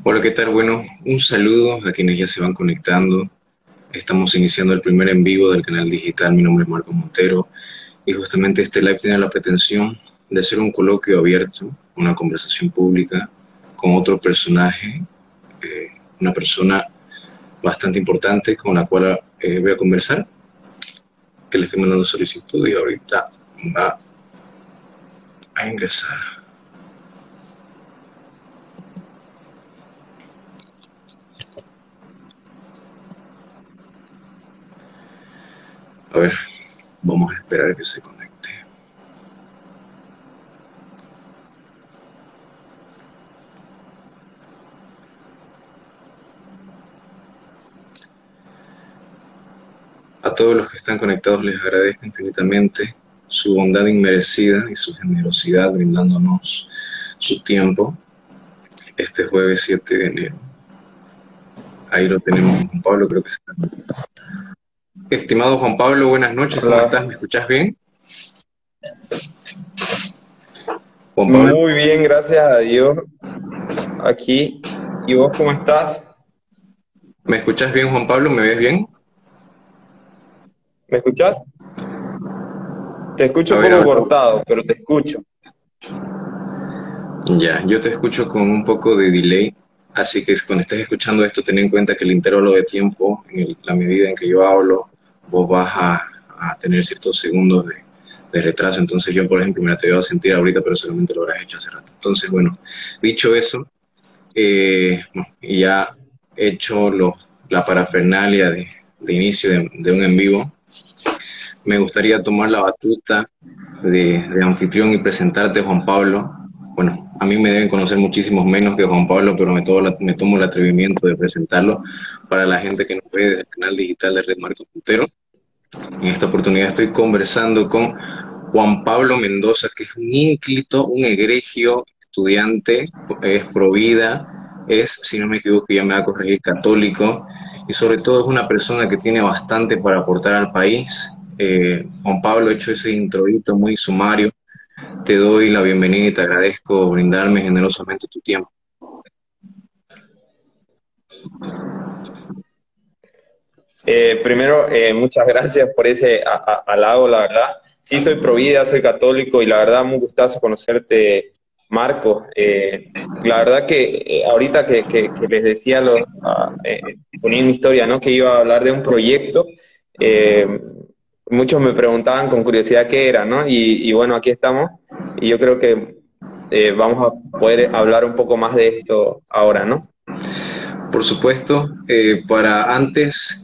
Hola, ¿qué tal? Bueno, un saludo a quienes ya se van conectando. Estamos iniciando el primer en vivo del canal digital. Mi nombre es Marco Montero y justamente este live tiene la pretensión de hacer un coloquio abierto, una conversación pública con otro personaje, una persona bastante importante con la cual voy a conversar, que le estoy mandando solicitud y ahorita va a ingresar. A ver, vamos a esperar a que se conecte. A todos los que están conectados les agradezco infinitamente su bondad inmerecida y su generosidad brindándonos su tiempo este jueves 7 de enero. Ahí lo tenemos, Juan Pablo, creo que está. Estimado Juan Pablo, buenas noches, ¿cómo Hola, estás? ¿Me escuchás bien? Juan Pablo, muy bien, gracias a Dios aquí. ¿Y vos cómo estás? ¿me escuchás bien, Juan Pablo? ¿Me ves bien? ¿Me escuchás? Te escucho A un ver, poco ahora. cortado, pero te escucho. Ya, yo te escucho con un poco de delay, así que cuando estés escuchando esto, ten en cuenta que el intervalo de tiempo, en la medida en que yo hablo, vos vas a tener ciertos segundos de retraso. Entonces yo, por ejemplo, mira, te voy a sentir ahorita, pero seguramente lo habrás hecho hace rato. Entonces, bueno, dicho eso, bueno, y ya hecho la parafernalia de inicio de un en vivo, me gustaría tomar la batuta de anfitrión y presentarte, Juan Pablo. Bueno, a mí me deben conocer muchísimos menos que Juan Pablo, pero me tomo el atrevimiento de presentarlo para la gente que nos ve desde el canal digital de Red Marco Puntero. En esta oportunidad estoy conversando con Juan Pablo Mendoza, que es un ínclito, un egregio estudiante, es provida, es, si no me equivoco, ya me va a corregir, católico, y sobre todo es una persona que tiene bastante para aportar al país. Juan Pablo, he hecho ese introito muy sumario. Te doy la bienvenida y te agradezco brindarme generosamente tu tiempo. Primero, muchas gracias por ese halago, la verdad. Sí, soy provida, soy católico y la verdad, muy gustazo conocerte, Marco. La verdad que ahorita que les decía, ponía en mi historia, ¿no? Que iba a hablar de un proyecto. eh, Muchos me preguntaban con curiosidad qué era, ¿no? Y bueno, aquí estamos. Y yo creo que vamos a poder hablar un poco más de esto ahora, ¿no? Por supuesto, para antes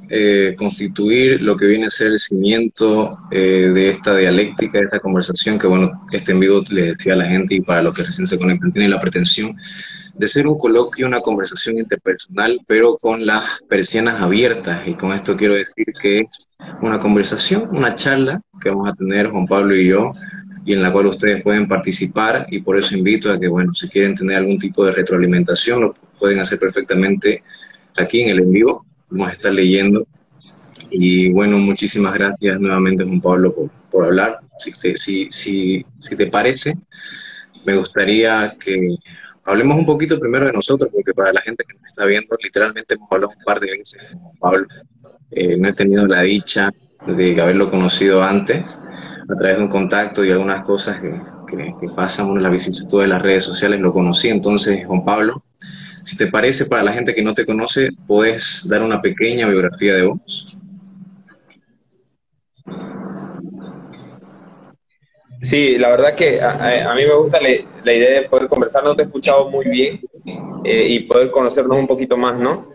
constituir lo que viene a ser el cimiento de esta dialéctica, de esta conversación, que bueno, este en vivo le decía a la gente y para los que recién se conectan, tiene la pretensión de ser un coloquio, una conversación interpersonal, pero con las persianas abiertas. Y con esto quiero decir que es una conversación, una charla que vamos a tener Juan Pablo y yo, y en la cual ustedes pueden participar, y por eso invito a que, bueno, si quieren tener algún tipo de retroalimentación, lo pueden hacer perfectamente aquí en el en vivo. Vamos a estar leyendo. Y bueno, muchísimas gracias nuevamente, Juan Pablo, por hablar. Si te parece, me gustaría que hablemos un poquito primero de nosotros, porque para la gente que nos está viendo, literalmente hemos hablado un par de veces con Juan Pablo. No he tenido la dicha de haberlo conocido antes, a través de un contacto y algunas cosas que pasan, bueno, la vicisitud de las redes sociales, lo conocí. Entonces, Juan Pablo, si te parece, para la gente que no te conoce, ¿puedes dar una pequeña biografía de vos? Sí, la verdad que a mí me gusta la idea de poder conversar. No te he escuchado muy bien y poder conocernos un poquito más, ¿no?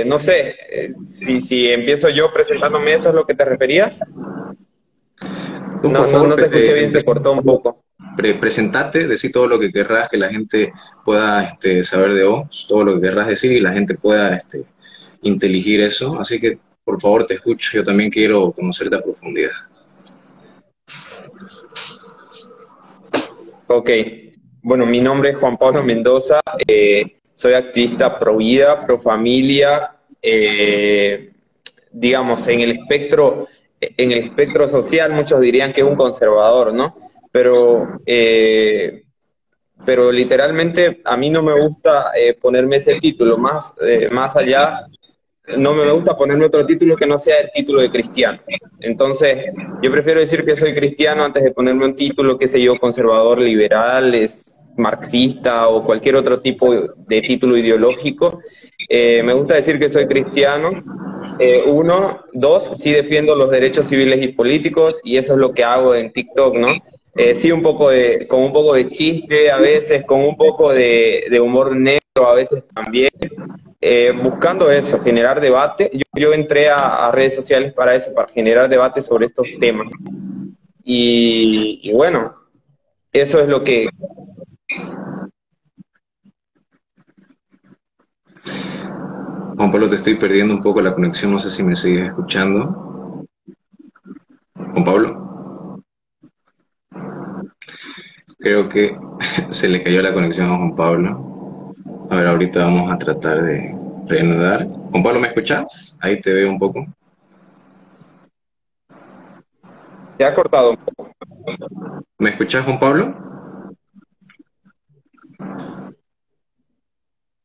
No sé, si empiezo yo presentándome, ¿eso es lo que te referías? Tú, por No favor, te escuché bien, se empezamos. cortó un poco. presentate, decí todo lo que querrás, que la gente pueda saber de vos, todo lo que querrás decir y la gente pueda inteligir eso. Así que, por favor, te escucho. Yo también quiero conocerte a profundidad. Ok, bueno, mi nombre es Juan Pablo Mendoza, soy activista pro vida, pro familia, digamos, en el espectro social muchos dirían que es un conservador, ¿no? Pero literalmente a mí no me gusta ponerme ese título, más allá, no me gusta ponerme otro título que no sea el título de cristiano. Entonces, yo prefiero decir que soy cristiano antes de ponerme un título, qué sé yo, conservador, liberal, es marxista o cualquier otro tipo de título ideológico. Me gusta decir que soy cristiano. Uno, dos, sí defiendo los derechos civiles y políticos y eso es lo que hago en TikTok, ¿no? Sí, con un poco de chiste a veces, con un poco de humor negro a veces también, buscando eso, generar debate. Yo entré a redes sociales para eso, para generar debate sobre estos temas. Y bueno, eso es lo que... Juan Pablo, te estoy perdiendo un poco la conexión, no sé si me sigues escuchando. Juan Pablo, creo que se le cayó la conexión a Juan Pablo. A ver, ahorita vamos a tratar de reanudar. Juan Pablo, ¿me escuchas? Ahí te veo un poco. Se ha cortado un poco. ¿Me escuchas, Juan Pablo?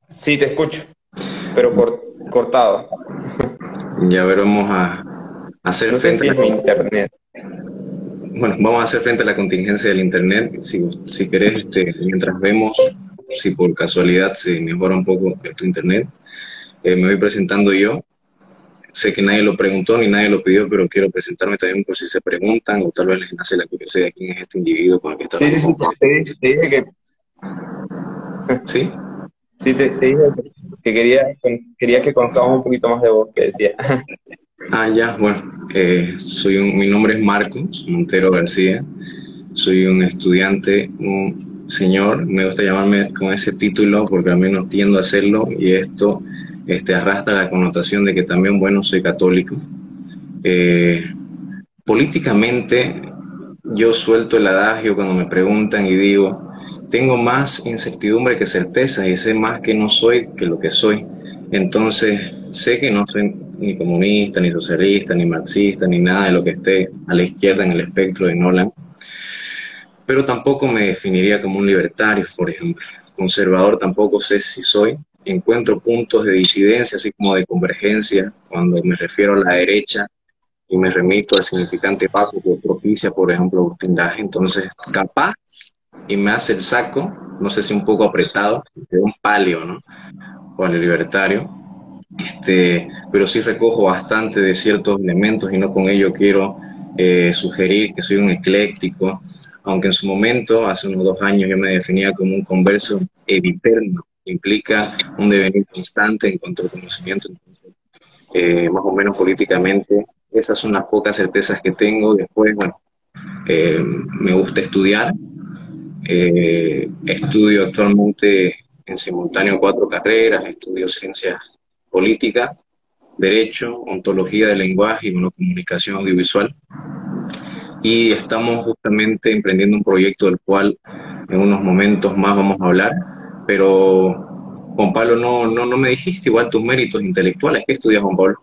Sí, te escucho, pero cortado. Ya, a ver, vamos a hacer No sé frente si a es mi internet. bueno, vamos a hacer frente a la contingencia del internet. Si querés, mientras vemos si por casualidad se mejora un poco tu internet, me voy presentando yo. Sé que nadie lo preguntó ni nadie lo pidió, pero quiero presentarme también por si se preguntan o tal vez les nace la curiosidad de quién es este individuo con el que está Sí, sí, hablando. sí, te dije que ¿Sí? sí, te dije eso, que quería que conozcamos un poquito más de vos, que decía. Ah, ya, bueno, mi nombre es Marcos Montero García, soy un estudiante, un señor, me gusta llamarme con ese título porque al menos tiendo a hacerlo y esto arrastra la connotación de que también, bueno, soy católico. Eh, Políticamente, yo suelto el adagio cuando me preguntan y digo, tengo más incertidumbre que certeza y sé más que no soy que lo que soy. Entonces, sé que no soy ni comunista, ni socialista, ni marxista, ni nada de lo que esté a la izquierda en el espectro de Nolan, pero tampoco me definiría como un libertario, por ejemplo. Conservador tampoco sé si soy. Encuentro puntos de disidencia, así como de convergencia, cuando me refiero a la derecha y me remito al significante bajo que propicia, por ejemplo, Agustín Laje. Entonces, capaz, y me hace el saco, no sé si un poco apretado, de un palio, ¿no? O al libertario, pero sí recojo bastante de ciertos elementos y no con ello quiero sugerir que soy un ecléctico, aunque en su momento, hace unos 2 años, yo me definía como un converso eviterno, implica un devenir constante en cuanto al conocimiento, entonces, más o menos políticamente, esas son las pocas certezas que tengo. Después, bueno, me gusta estudiar, estudio actualmente en simultáneo 4 carreras, estudio ciencias políticas, derecho, ontología del lenguaje y bueno, comunicación audiovisual. Y estamos justamente emprendiendo un proyecto del cual en unos momentos más vamos a hablar, pero Juan Pablo, no me dijiste igual tus méritos intelectuales. ¿Qué estudias, Juan Pablo?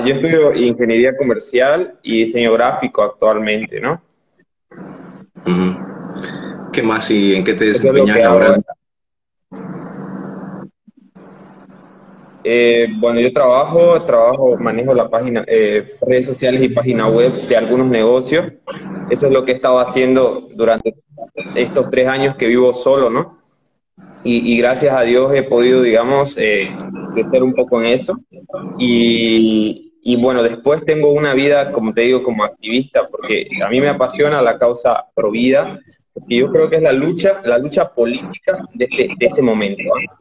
Yo estudio ingeniería comercial y diseño gráfico actualmente, ¿no? ¿Qué más y en qué te Eso es lo desempeñas que hago. laboralmente? Bueno, yo manejo la página, redes sociales y página web de algunos negocios. Eso es lo que he estado haciendo durante estos 3 años que vivo solo, ¿no? Y gracias a Dios he podido, digamos, crecer un poco en eso. Y bueno, después tengo una vida, como te digo, como activista, porque a mí me apasiona la causa pro vida, porque yo creo que es la lucha política de este momento, ¿ah?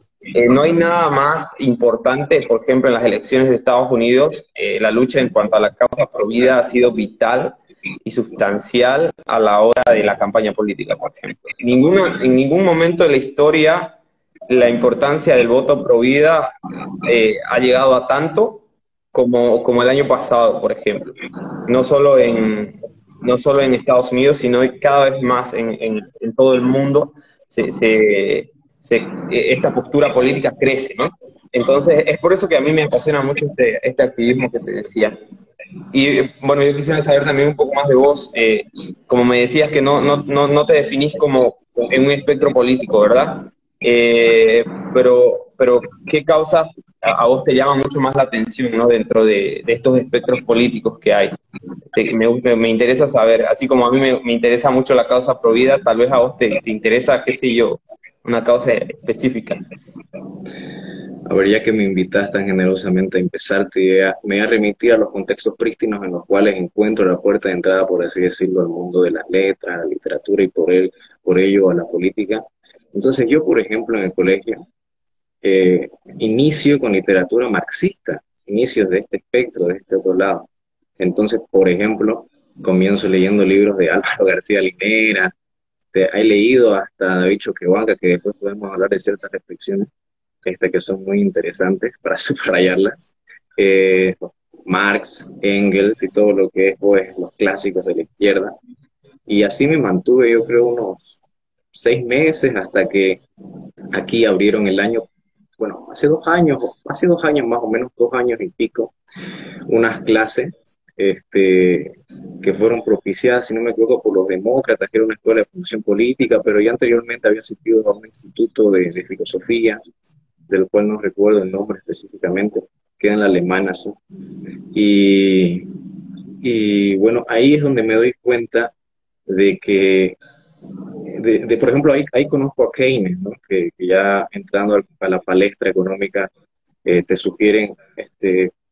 No hay nada más importante, por ejemplo, en las elecciones de Estados Unidos, la lucha en cuanto a la causa pro vida ha sido vital. y sustancial a la hora de la campaña política, por ejemplo. En ningún momento de la historia la importancia del voto pro vida ha llegado a tanto como el año pasado, por ejemplo. No solo no solo en Estados Unidos, sino cada vez más en todo el mundo, esta postura política crece, ¿no? Entonces, es por eso que a mí me apasiona mucho este activismo que te decía. Y bueno, yo quisiera saber también un poco más de vos. Como me decías que no te definís como en un espectro político, ¿verdad? Pero ¿qué causas a vos te llama mucho más la atención, ¿no? Dentro de estos espectros políticos que hay. Me interesa saber, así como a mí me interesa mucho la causa provida, tal vez a vos te interesa, qué sé yo, una causa específica. A ver, ya que me invitas tan generosamente a empezar, me voy a remitir a los contextos prístinos en los cuales encuentro la puerta de entrada, por así decirlo, al mundo de las letras, la literatura y por ello a la política. Entonces yo, por ejemplo, en el colegio, inicio con literatura marxista, inicios de este espectro, de este otro lado. Entonces, por ejemplo, comienzo leyendo libros de Álvaro García Linera, he leído hasta David Choquehuanca, que después podemos hablar de ciertas reflexiones que son muy interesantes para subrayarlas. Eh, Marx, Engels y todo lo que es pues, los clásicos de la izquierda. Y así me mantuve, yo creo, unos 6 meses hasta que aquí abrieron el año, bueno, hace 2 años más o menos, 2 años y pico, unas clases que fueron propiciadas, si no me equivoco, por los demócratas, que era una escuela de formación política, pero ya anteriormente había asistido a un instituto de filosofía, del cual no recuerdo el nombre específicamente, queda en la alemana, sí. Y, y bueno, ahí es donde me doy cuenta de que, por ejemplo, ahí conozco a Keynes, ¿no? Que ya entrando a la palestra económica, te sugieren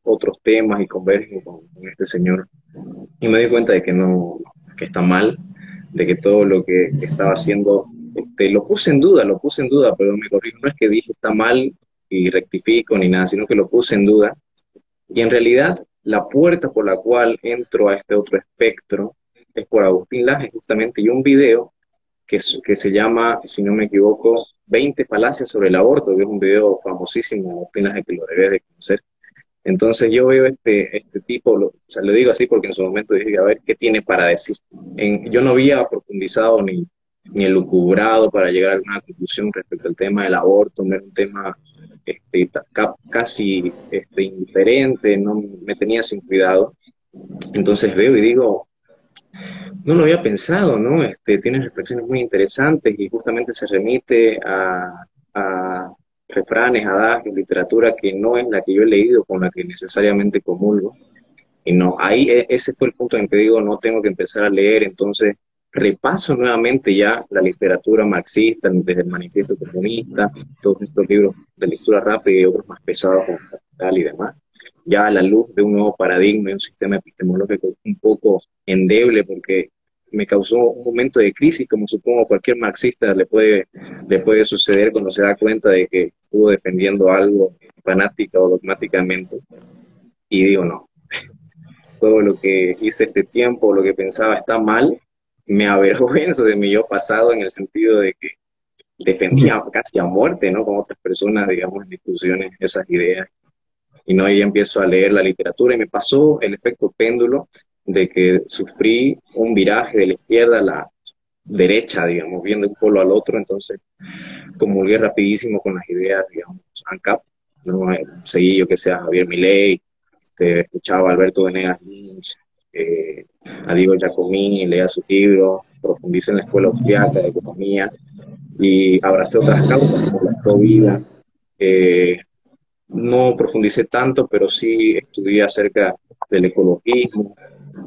otros temas y convergen con este señor. Y me doy cuenta de que no, que está mal, de que todo lo que estaba haciendo, lo puse en duda, pero me corrijo, no es que dije está mal y rectifico ni nada, sino que lo puse en duda. Y en realidad, la puerta por la cual entro a este otro espectro es por Agustín Laje, justamente, y un video que se llama, si no me equivoco, 20 falacias sobre el aborto, que es un video famosísimo de Agustín Laje que lo debes de conocer. Entonces yo veo este tipo, o sea, lo digo así porque en su momento dije, a ver, ¿qué tiene para decir? Yo no había profundizado ni elucubrado para llegar a alguna conclusión respecto al tema del aborto, no era un tema casi indiferente, no me tenía sin cuidado. Entonces veo y digo, no lo había pensado, ¿no? Tiene reflexiones muy interesantes y justamente se remite a refranes, adagios, literatura que no es la que yo he leído, con la que necesariamente comulgo. Y no, ahí ese fue el punto en que digo, no tengo que empezar a leer, entonces repaso nuevamente ya la literatura marxista, desde el Manifiesto Comunista, todos estos libros de lectura rápida y otros más pesados como Capital y demás, ya a la luz de un nuevo paradigma y un sistema epistemológico un poco endeble, porque me causó un momento de crisis, como supongo cualquier marxista le puede suceder cuando se da cuenta de que estuvo defendiendo algo fanática o dogmáticamente, y digo, no, todo lo que hice este tiempo, lo que pensaba está mal, me avergüenzo de mi yo pasado en el sentido de que defendía casi a muerte, ¿no? Con otras personas, digamos, en discusiones, esas ideas. Y no, ahí empiezo a leer la literatura y me pasó el efecto péndulo de que sufrí un viraje de la izquierda a la derecha, digamos, viendo un polo al otro, entonces comulgué rapidísimo con las ideas, digamos, ANCAP, ¿no? Seguí yo que sea Javier Milei, escuchaba a Alberto Venegas Lynch, a Diego Giacomini, leía sus libros, profundicé en la escuela austriaca de economía y abracé otras causas como la pro-vida. No profundicé tanto, pero sí estudié acerca del ecologismo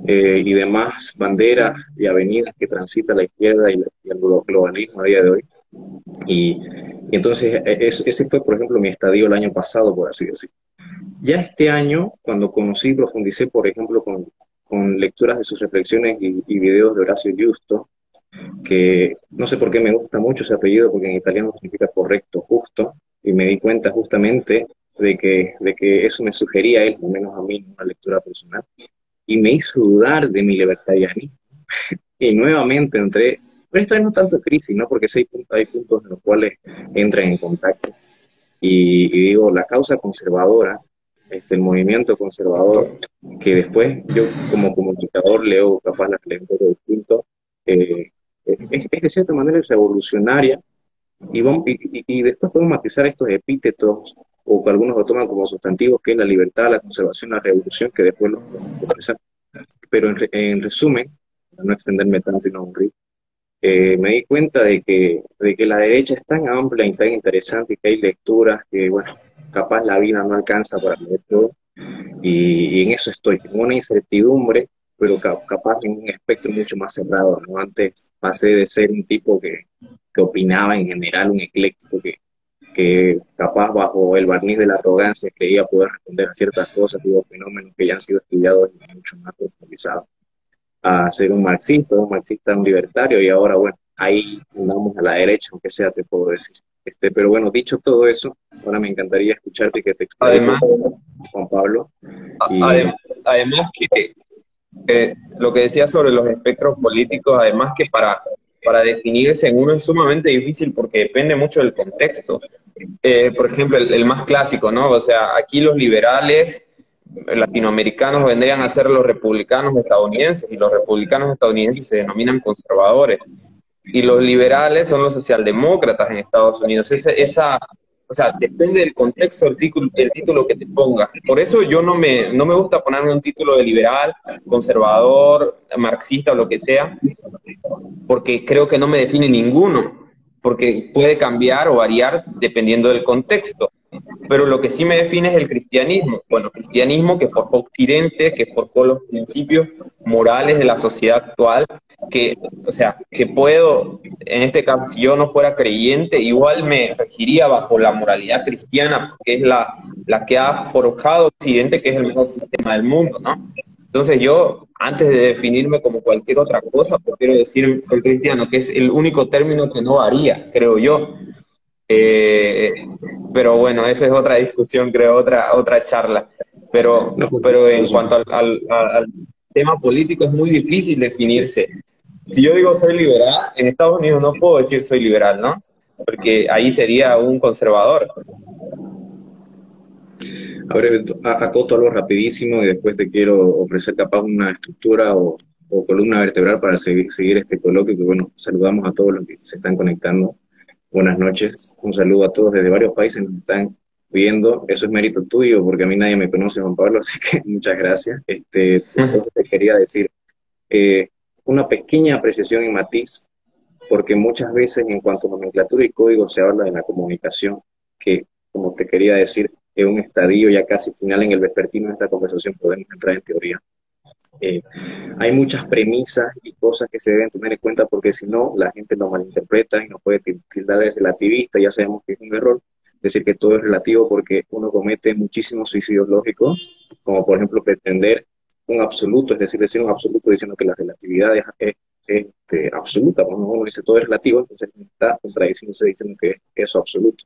y demás banderas y avenidas que transita la izquierda y el globalismo a día de hoy. Y, y entonces ese fue, por ejemplo, mi estadio el año pasado, por así decirlo. Ya este año, cuando conocí, profundicé, por ejemplo, con lecturas de sus reflexiones y videos de Horacio Giusto, que no sé por qué me gusta mucho ese apellido, porque en italiano significa correcto, justo, y me di cuenta justamente de que eso me sugería a él, al menos a mí, una lectura personal, y me hizo dudar de mi libertarianismo. Y nuevamente entré, pero esta vez no tanto crisis, ¿no? Porque sí hay puntos en los cuales entran en contacto. Y digo, la causa conservadora, el movimiento conservador, que después yo como comunicador leo capaz la lectura distinto, es de cierta manera revolucionaria y después podemos matizar estos epítetos o que algunos lo toman como sustantivos, que es la libertad, la conservación, la revolución, que después lo podemos conversar. Pero en resumen, para no extenderme tanto y no aburrir, me di cuenta de que la derecha es tan amplia y tan interesante y que hay lecturas que, bueno, capaz la vida no alcanza para leer todo. Y en eso estoy, en una incertidumbre, pero capaz en un espectro mucho más cerrado, ¿no? Antes pasé de ser un tipo que opinaba en general, un ecléctico que capaz bajo el barniz de la arrogancia creía poder responder a ciertas cosas y fenómenos que ya han sido estudiados y mucho más profundizados, a ser un marxista, un libertario, y ahora, bueno, ahí andamos a la derecha, aunque sea, te puedo decir. Pero bueno, dicho todo eso, ahora me encantaría escucharte que te explique, Además, Juan Pablo. Y además que lo que decía sobre los espectros políticos, además que para definirse en uno es sumamente difícil porque depende mucho del contexto. Por ejemplo, el más clásico, ¿no? O sea, aquí los liberales latinoamericanos vendrían a ser los republicanos estadounidenses y los republicanos estadounidenses se denominan conservadores y los liberales son los socialdemócratas en Estados Unidos. O sea, depende del contexto el título que te pongas. Por eso yo no me gusta ponerme un título de liberal, conservador, marxista o lo que sea, porque creo que no me define ninguno, porque puede cambiar o variar dependiendo del contexto. Pero lo que sí me define es el cristianismo. Bueno, cristianismo que forjó Occidente, que forjó los principios morales de la sociedad actual, que, o sea, que puedo, en este caso, si yo no fuera creyente, igual me regiría bajo la moralidad cristiana, porque es la que ha forjado Occidente, que es el mejor sistema del mundo, ¿no? Entonces yo, antes de definirme como cualquier otra cosa, prefiero decir soy cristiano, que es el único término que no varía, creo yo. Eh, pero bueno, esa es otra discusión, creo, otra charla. no, Pero en cuanto al tema político es muy difícil definirse. Si yo digo soy liberal, en Estados Unidos no puedo decir soy liberal, ¿no? Porque ahí sería un conservador. ahora acoto algo rapidísimo y después te quiero ofrecer capaz una estructura o columna vertebral para seguir este coloquio, que bueno, saludamos a todos los que se están conectando. Buenas noches, un saludo a todos desde varios países que nos están viendo. Eso es mérito tuyo, porque a mí nadie me conoce, Juan Pablo, así que muchas gracias. Entonces te quería decir eh, una pequeña apreciación y matiz, porque muchas veces en cuanto a nomenclatura y código se habla de la comunicación, que como te quería decir, es un estadio ya casi final en el vespertino de esta conversación, podemos entrar en teoría. Eh, Hay muchas premisas y cosas que se deben tener en cuenta porque si no, la gente lo malinterpreta y nos puede tildar de relativista. Ya sabemos que es un error decir que todo es relativo porque uno comete muchísimos suicidios lógicos, como por ejemplo pretender un absoluto, es decir un absoluto diciendo que la relatividad es absoluta. Cuando uno dice todo es relativo, entonces está contradiciéndose diciendo que es eso absoluto.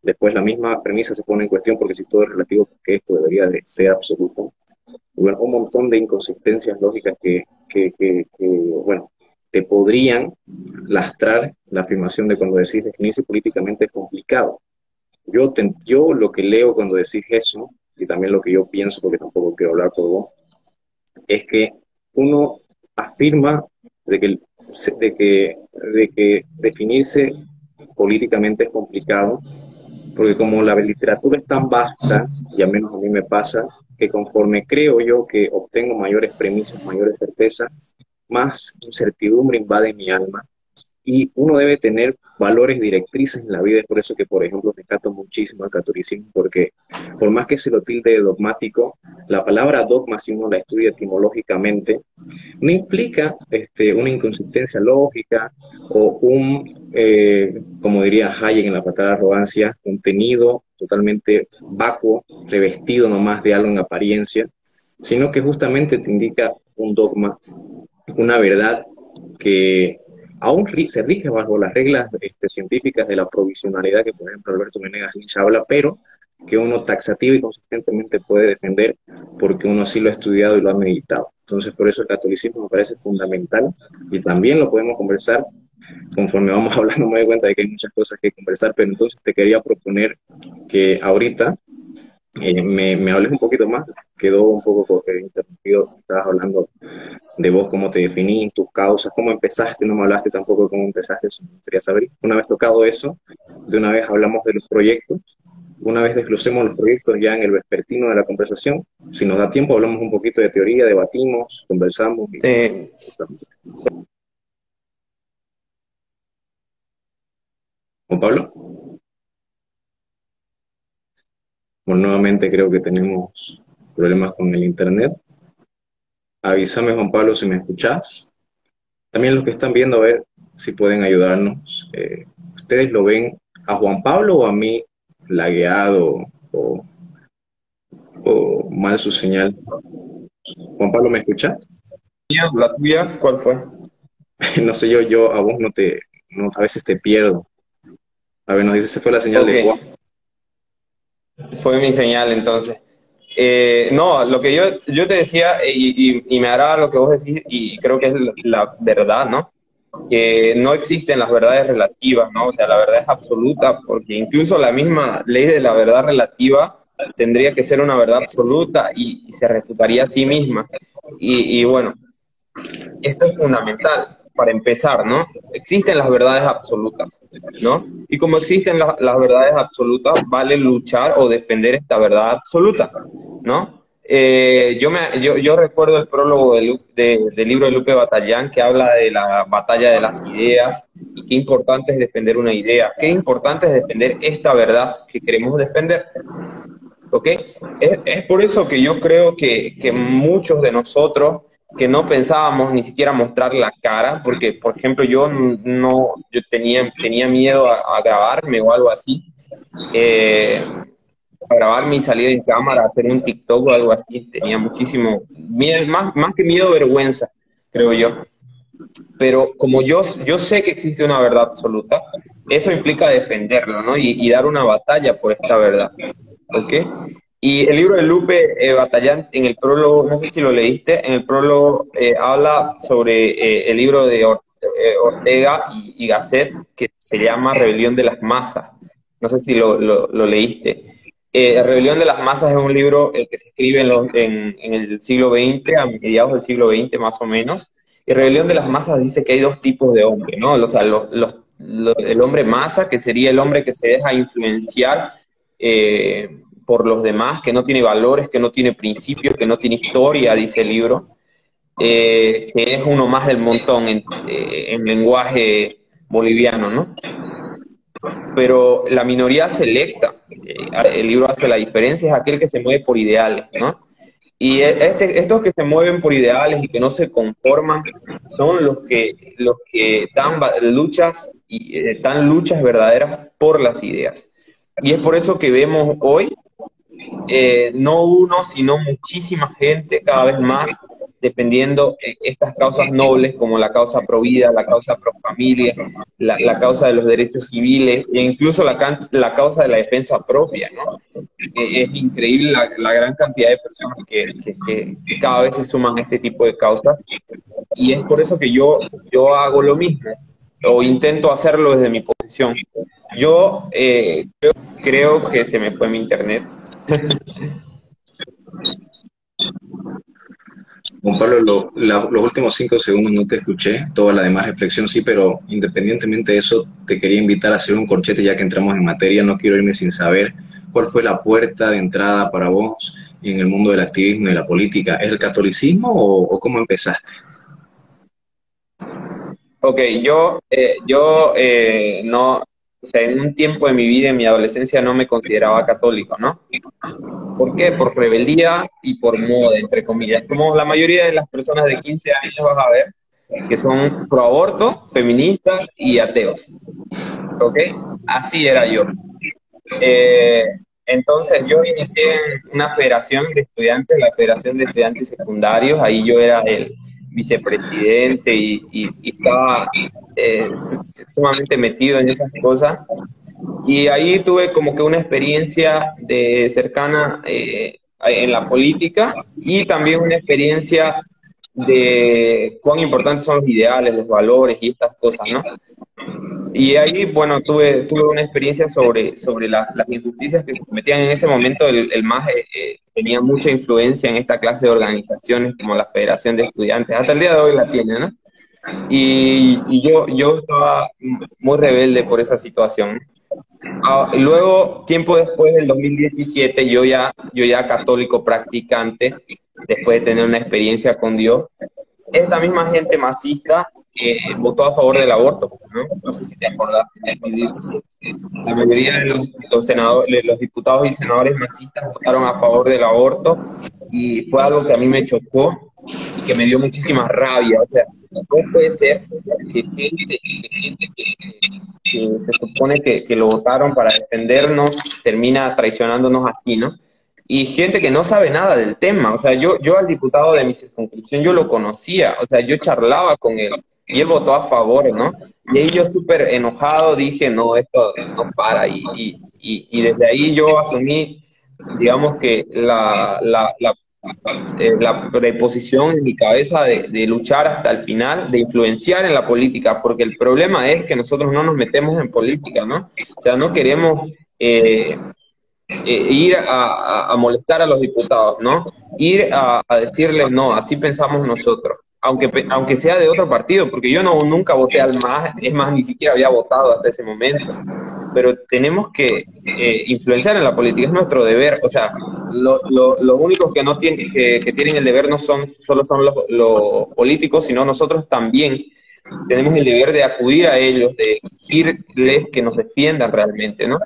Después la misma premisa se pone en cuestión porque si todo es relativo, porque esto debería de ser absoluto. Bueno, un montón de inconsistencias lógicas bueno, te podrían lastrar la afirmación de cuando decís definirse políticamente es complicado. Yo lo que leo cuando decís eso, y también lo que yo pienso, porque tampoco quiero hablar por vos, es que uno afirma de que definirse políticamente es complicado, porque como la literatura es tan vasta, y al menos a mí me pasa, que conforme creo yo que obtengo mayores premisas, mayores certezas, más incertidumbre invade mi alma y uno debe tener valores directrices en la vida. Es por eso que, por ejemplo, rescato muchísimo al catolicismo, porque por más que se lo tilde de dogmático, la palabra dogma, si uno la estudia etimológicamente, no implica una inconsistencia lógica o como diría Hayek en La patada de la arrogancia, contenido totalmente vacuo, revestido nomás de algo en apariencia, sino que justamente te indica un dogma, una verdad que aún se rige bajo las reglas científicas de la provisionalidad que, por ejemplo, Alberto Menegas Lynch habla, pero que uno taxativo y consistentemente puede defender porque uno sí lo ha estudiado y lo ha meditado. Entonces, por eso el catolicismo me parece fundamental y también lo podemos conversar conforme vamos hablando. Me doy cuenta de que hay muchas cosas que conversar, pero entonces te quería proponer que ahorita me hables un poquito más. Quedó un poco interrumpido, estabas hablando de vos, cómo te definís, tus causas, cómo empezaste, no me hablaste tampoco de cómo empezaste, eso me gustaría saber. Una vez tocado eso, de una vez hablamos de los proyectos, una vez desglosemos los proyectos ya en el vespertino de la conversación, si nos da tiempo hablamos un poquito de teoría, debatimos, conversamos. Sí. Juan Pablo, bueno, nuevamente creo que tenemos problemas con el internet. Avísame, Juan Pablo, si me escuchás. También los que están viendo, a ver si pueden ayudarnos. ¿Ustedes lo ven a Juan Pablo o a mí lagueado o mal su señal? Juan Pablo, ¿me escuchas? ¿La tuya cuál fue? No sé, yo a vos a veces te pierdo. A ver, nos dice, se fue la señal de Juan. Ok, fue mi señal entonces. No, lo que yo te decía, y me agrada lo que vos decís, y creo que es la verdad, ¿no? Que no existen las verdades relativas, ¿no? O sea, la verdad es absoluta, porque incluso la misma ley de la verdad relativa tendría que ser una verdad absoluta y se refutaría a sí misma. Y bueno, esto es fundamental para empezar, ¿no? Existen las verdades absolutas, ¿no? Y como existen las verdades absolutas, vale luchar o defender esta verdad absoluta, ¿no? Yo recuerdo el prólogo del libro de Lupe Batallán que habla de la batalla de las ideas y qué importante es defender una idea, qué importante es defender esta verdad que queremos defender, ¿ok? Es por eso que yo creo que muchos de nosotros que no pensábamos ni siquiera mostrar la cara, porque, por ejemplo, yo tenía miedo a grabarme o algo así, a grabar mi salida en cámara, a hacer un TikTok o algo así, tenía muchísimo miedo, más que miedo, vergüenza, creo yo. Pero como yo sé que existe una verdad absoluta, eso implica defenderlo, ¿no? Y dar una batalla por esta verdad, ¿ok? Y el libro de Lupe Batallán, en el prólogo, no sé si lo leíste, en el prólogo habla sobre el libro de Ortega y Gasset, que se llama Rebelión de las Masas. No sé si lo leíste. Rebelión de las Masas es un libro que se escribe en el siglo XX, a mediados del siglo XX más o menos. Y Rebelión de las Masas dice que hay dos tipos de hombre, ¿no? O sea, el hombre masa, que sería el hombre que se deja influenciar por los demás, que no tiene valores, que no tiene principios, que no tiene historia, dice el libro, que es uno más del montón en lenguaje boliviano, ¿no? Pero la minoría selecta, el libro hace la diferencia, es aquel que se mueve por ideales, ¿no? Y estos que se mueven por ideales y que no se conforman son los que dan luchas verdaderas por las ideas. Y es por eso que vemos hoy no uno, sino muchísima gente cada vez más defendiendo estas causas nobles como la causa pro vida, la causa pro familia, la causa de los derechos civiles e incluso la causa de la defensa propia, ¿no? Es increíble la gran cantidad de personas que cada vez se suman a este tipo de causas y es por eso que yo hago lo mismo o intento hacerlo desde mi posición. Yo creo que se me fue mi internet. Juan Pablo, los últimos 5 segundos no te escuché, toda la demás reflexión sí, pero independientemente de eso, te quería invitar a hacer un corchete ya que entramos en materia. No quiero irme sin saber cuál fue la puerta de entrada para vos en el mundo del activismo y la política. ¿Es el catolicismo o cómo empezaste? Ok, no, o sea, en un tiempo de mi vida, en mi adolescencia, no me consideraba católico, ¿no? ¿Por qué? Por rebeldía y por moda, entre comillas. Como la mayoría de las personas de 15 años vas a ver, que son pro aborto, feministas y ateos. ¿Ok? Así era yo. Eh, entonces yo inicié en una federación de estudiantes, la Federación de Estudiantes Secundarios, ahí yo era el vicepresidente y estaba sumamente metido en esas cosas. Y ahí tuve como que una experiencia cercana en la política y también una experiencia de cuán importantes son los ideales, los valores y estas cosas, ¿no? Y ahí, bueno, tuve una experiencia sobre las injusticias que se cometían en ese momento. El MAS tenía mucha influencia en esta clase de organizaciones como la Federación de Estudiantes. Hasta el día de hoy la tiene, ¿no? Y yo estaba muy rebelde por esa situación. Luego, tiempo después del 2017, yo ya católico practicante, después de tener una experiencia con Dios, esta misma gente masista votó a favor del aborto, ¿no? No sé si te acordás, en 2017. La mayoría de los senadores, de los diputados y senadores masistas votaron a favor del aborto y fue algo que a mí me chocó y que me dio muchísima rabia. O sea, no puede ser que gente que se supone que lo votaron para defendernos termina traicionándonos así, ¿no? Y gente que no sabe nada del tema. O sea, yo al diputado de mi circunscripción yo lo conocía, o sea, yo charlaba con él y él votó a favor, ¿no? Y ahí yo súper enojado dije, no, esto no para. Y desde ahí yo asumí, digamos que la preposición en mi cabeza de luchar hasta el final, de influenciar en la política, porque el problema es que nosotros no nos metemos en política, ¿no? O sea, no queremos ir a molestar a los diputados, ¿no? Ir a decirles, no, así pensamos nosotros, aunque sea de otro partido, porque yo nunca voté al MAS, es más, ni siquiera había votado hasta ese momento, pero tenemos que influenciar en la política, es nuestro deber. O sea, los únicos que no tienen, que tienen el deber no solo son los políticos, sino nosotros también tenemos el deber de acudir a ellos, de exigirles que nos defiendan realmente, ¿no?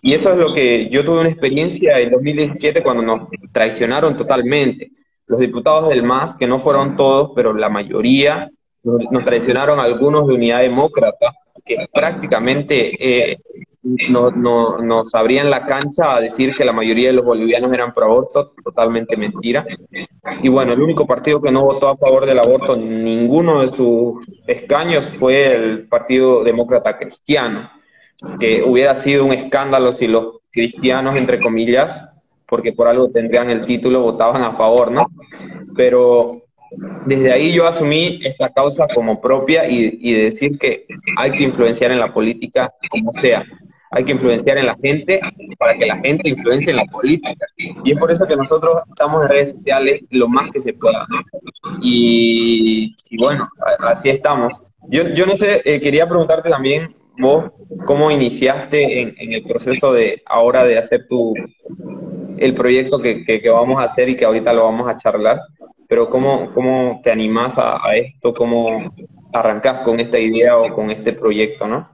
Y eso es lo que yo tuve una experiencia en 2017 cuando nos traicionaron totalmente. Los diputados del MAS, que no fueron todos, pero la mayoría, nos traicionaron algunos de Unidad Demócrata, que prácticamente nos abrían la cancha a decir que la mayoría de los bolivianos eran pro aborto, totalmente mentira. Y bueno, el único partido que no votó a favor del aborto, ninguno de sus escaños, fue el Partido Demócrata Cristiano, que hubiera sido un escándalo si los cristianos, entre comillas, porque por algo tendrían el título, votaban a favor, ¿no? Pero desde ahí yo asumí esta causa como propia y de decir que hay que influenciar en la política como sea. Hay que influenciar en la gente para que la gente influencie en la política. Y es por eso que nosotros estamos en redes sociales lo más que se pueda, ¿no? Y bueno, así estamos. Yo no sé, quería preguntarte también, vos, ¿cómo iniciaste en el proceso de ahora de hacer el proyecto que vamos a hacer y que ahorita lo vamos a charlar? Pero ¿cómo te animás a esto? ¿Cómo arrancás con esta idea o con este proyecto, no?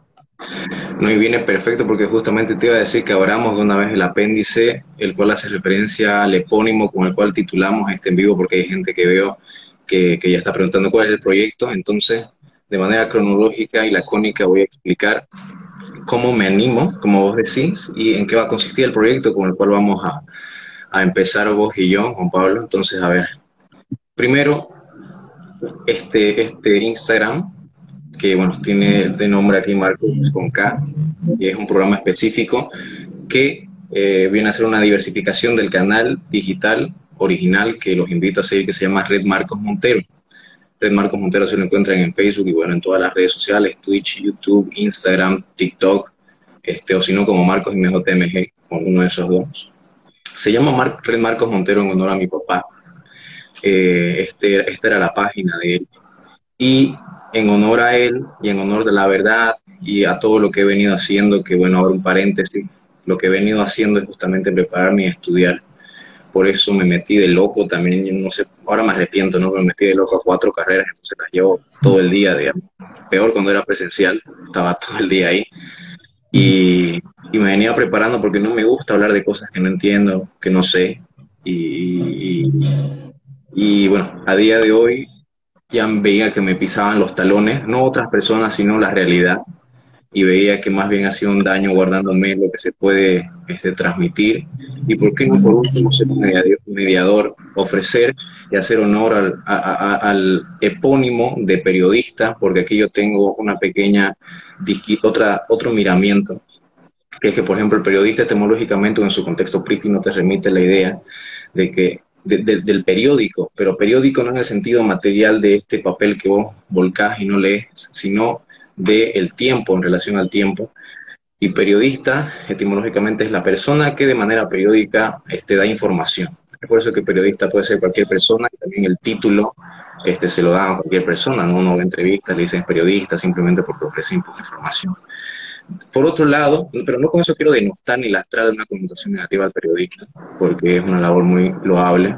No, y viene perfecto porque justamente te iba a decir que abramos de una vez el apéndice, el cual hace referencia al epónimo con el cual titulamos este en vivo, porque hay gente que veo que ya está preguntando cuál es el proyecto. Entonces, de manera cronológica y lacónica voy a explicar cómo me animo, como vos decís, y en qué va a consistir el proyecto con el cual vamos a empezar vos y yo, Juan Pablo. Entonces, a ver, primero, este Instagram, que bueno, tiene de nombre aquí Marcos con K, y es un programa específico que viene a ser una diversificación del canal digital original que los invito a seguir, que se llama Red Marcos Montero. Red Marcos Montero se lo encuentran en Facebook y bueno, en todas las redes sociales, Twitch, YouTube, Instagram, TikTok, o si no como Marcos MJMG, con uno de esos dos. Se llama Red Marcos Montero en honor a mi papá. Esta era la página de él. Y en honor a él y en honor de la verdad y a todo lo que he venido haciendo, que bueno, abro un paréntesis, lo que he venido haciendo es justamente prepararme y estudiar. Por eso me metí de loco también, yo no sé, ahora me arrepiento, ¿no? Me metí de loco a 4 carreras, entonces las llevo todo el día, digamos. Peor cuando era presencial, estaba todo el día ahí. Y me venía preparando porque no me gusta hablar de cosas que no entiendo, que no sé. Y bueno, a día de hoy ya veía que me pisaban los talones, no otras personas, sino la realidad. Y veía que más bien hacía un daño guardándome lo que se puede transmitir. Y por qué no, por último, ser un mediador, ofrecer y hacer honor al epónimo de periodista, porque aquí yo tengo una pequeña, otro miramiento, que es que, por ejemplo, el periodista etimológicamente o en su contexto prístino te remite la idea de que del periódico, pero periódico no en el sentido material de este papel que vos volcás y no lees, sino del tiempo, en relación al tiempo. Y periodista, etimológicamente, es la persona que de manera periódica da información. Es por eso que periodista puede ser cualquier persona, y también el título se lo da a cualquier persona, ¿no? Uno ve entrevistas, le dicen periodista simplemente porque ofrece información. Por otro lado, pero no con eso quiero denostar ni lastrar de una connotación negativa al periodismo, porque es una labor muy loable.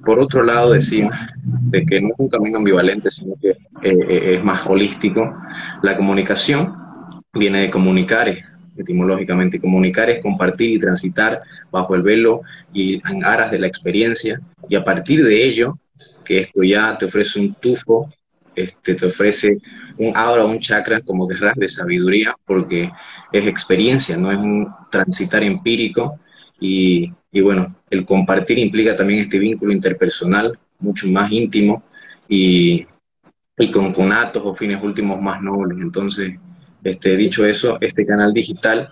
Por otro lado, decimos de que no es un camino ambivalente, sino que es más holístico. La comunicación viene de comunicare, etimológicamente, y comunicar es compartir y transitar bajo el velo y en aras de la experiencia, y a partir de ello, que esto ya te ofrece un tufo, te ofrece un aura, un chakra, como querrás, de sabiduría, porque es experiencia, no es un transitar empírico, y bueno, el compartir implica también este vínculo interpersonal, mucho más íntimo, y con actos o fines últimos más nobles. Entonces, dicho eso, este canal digital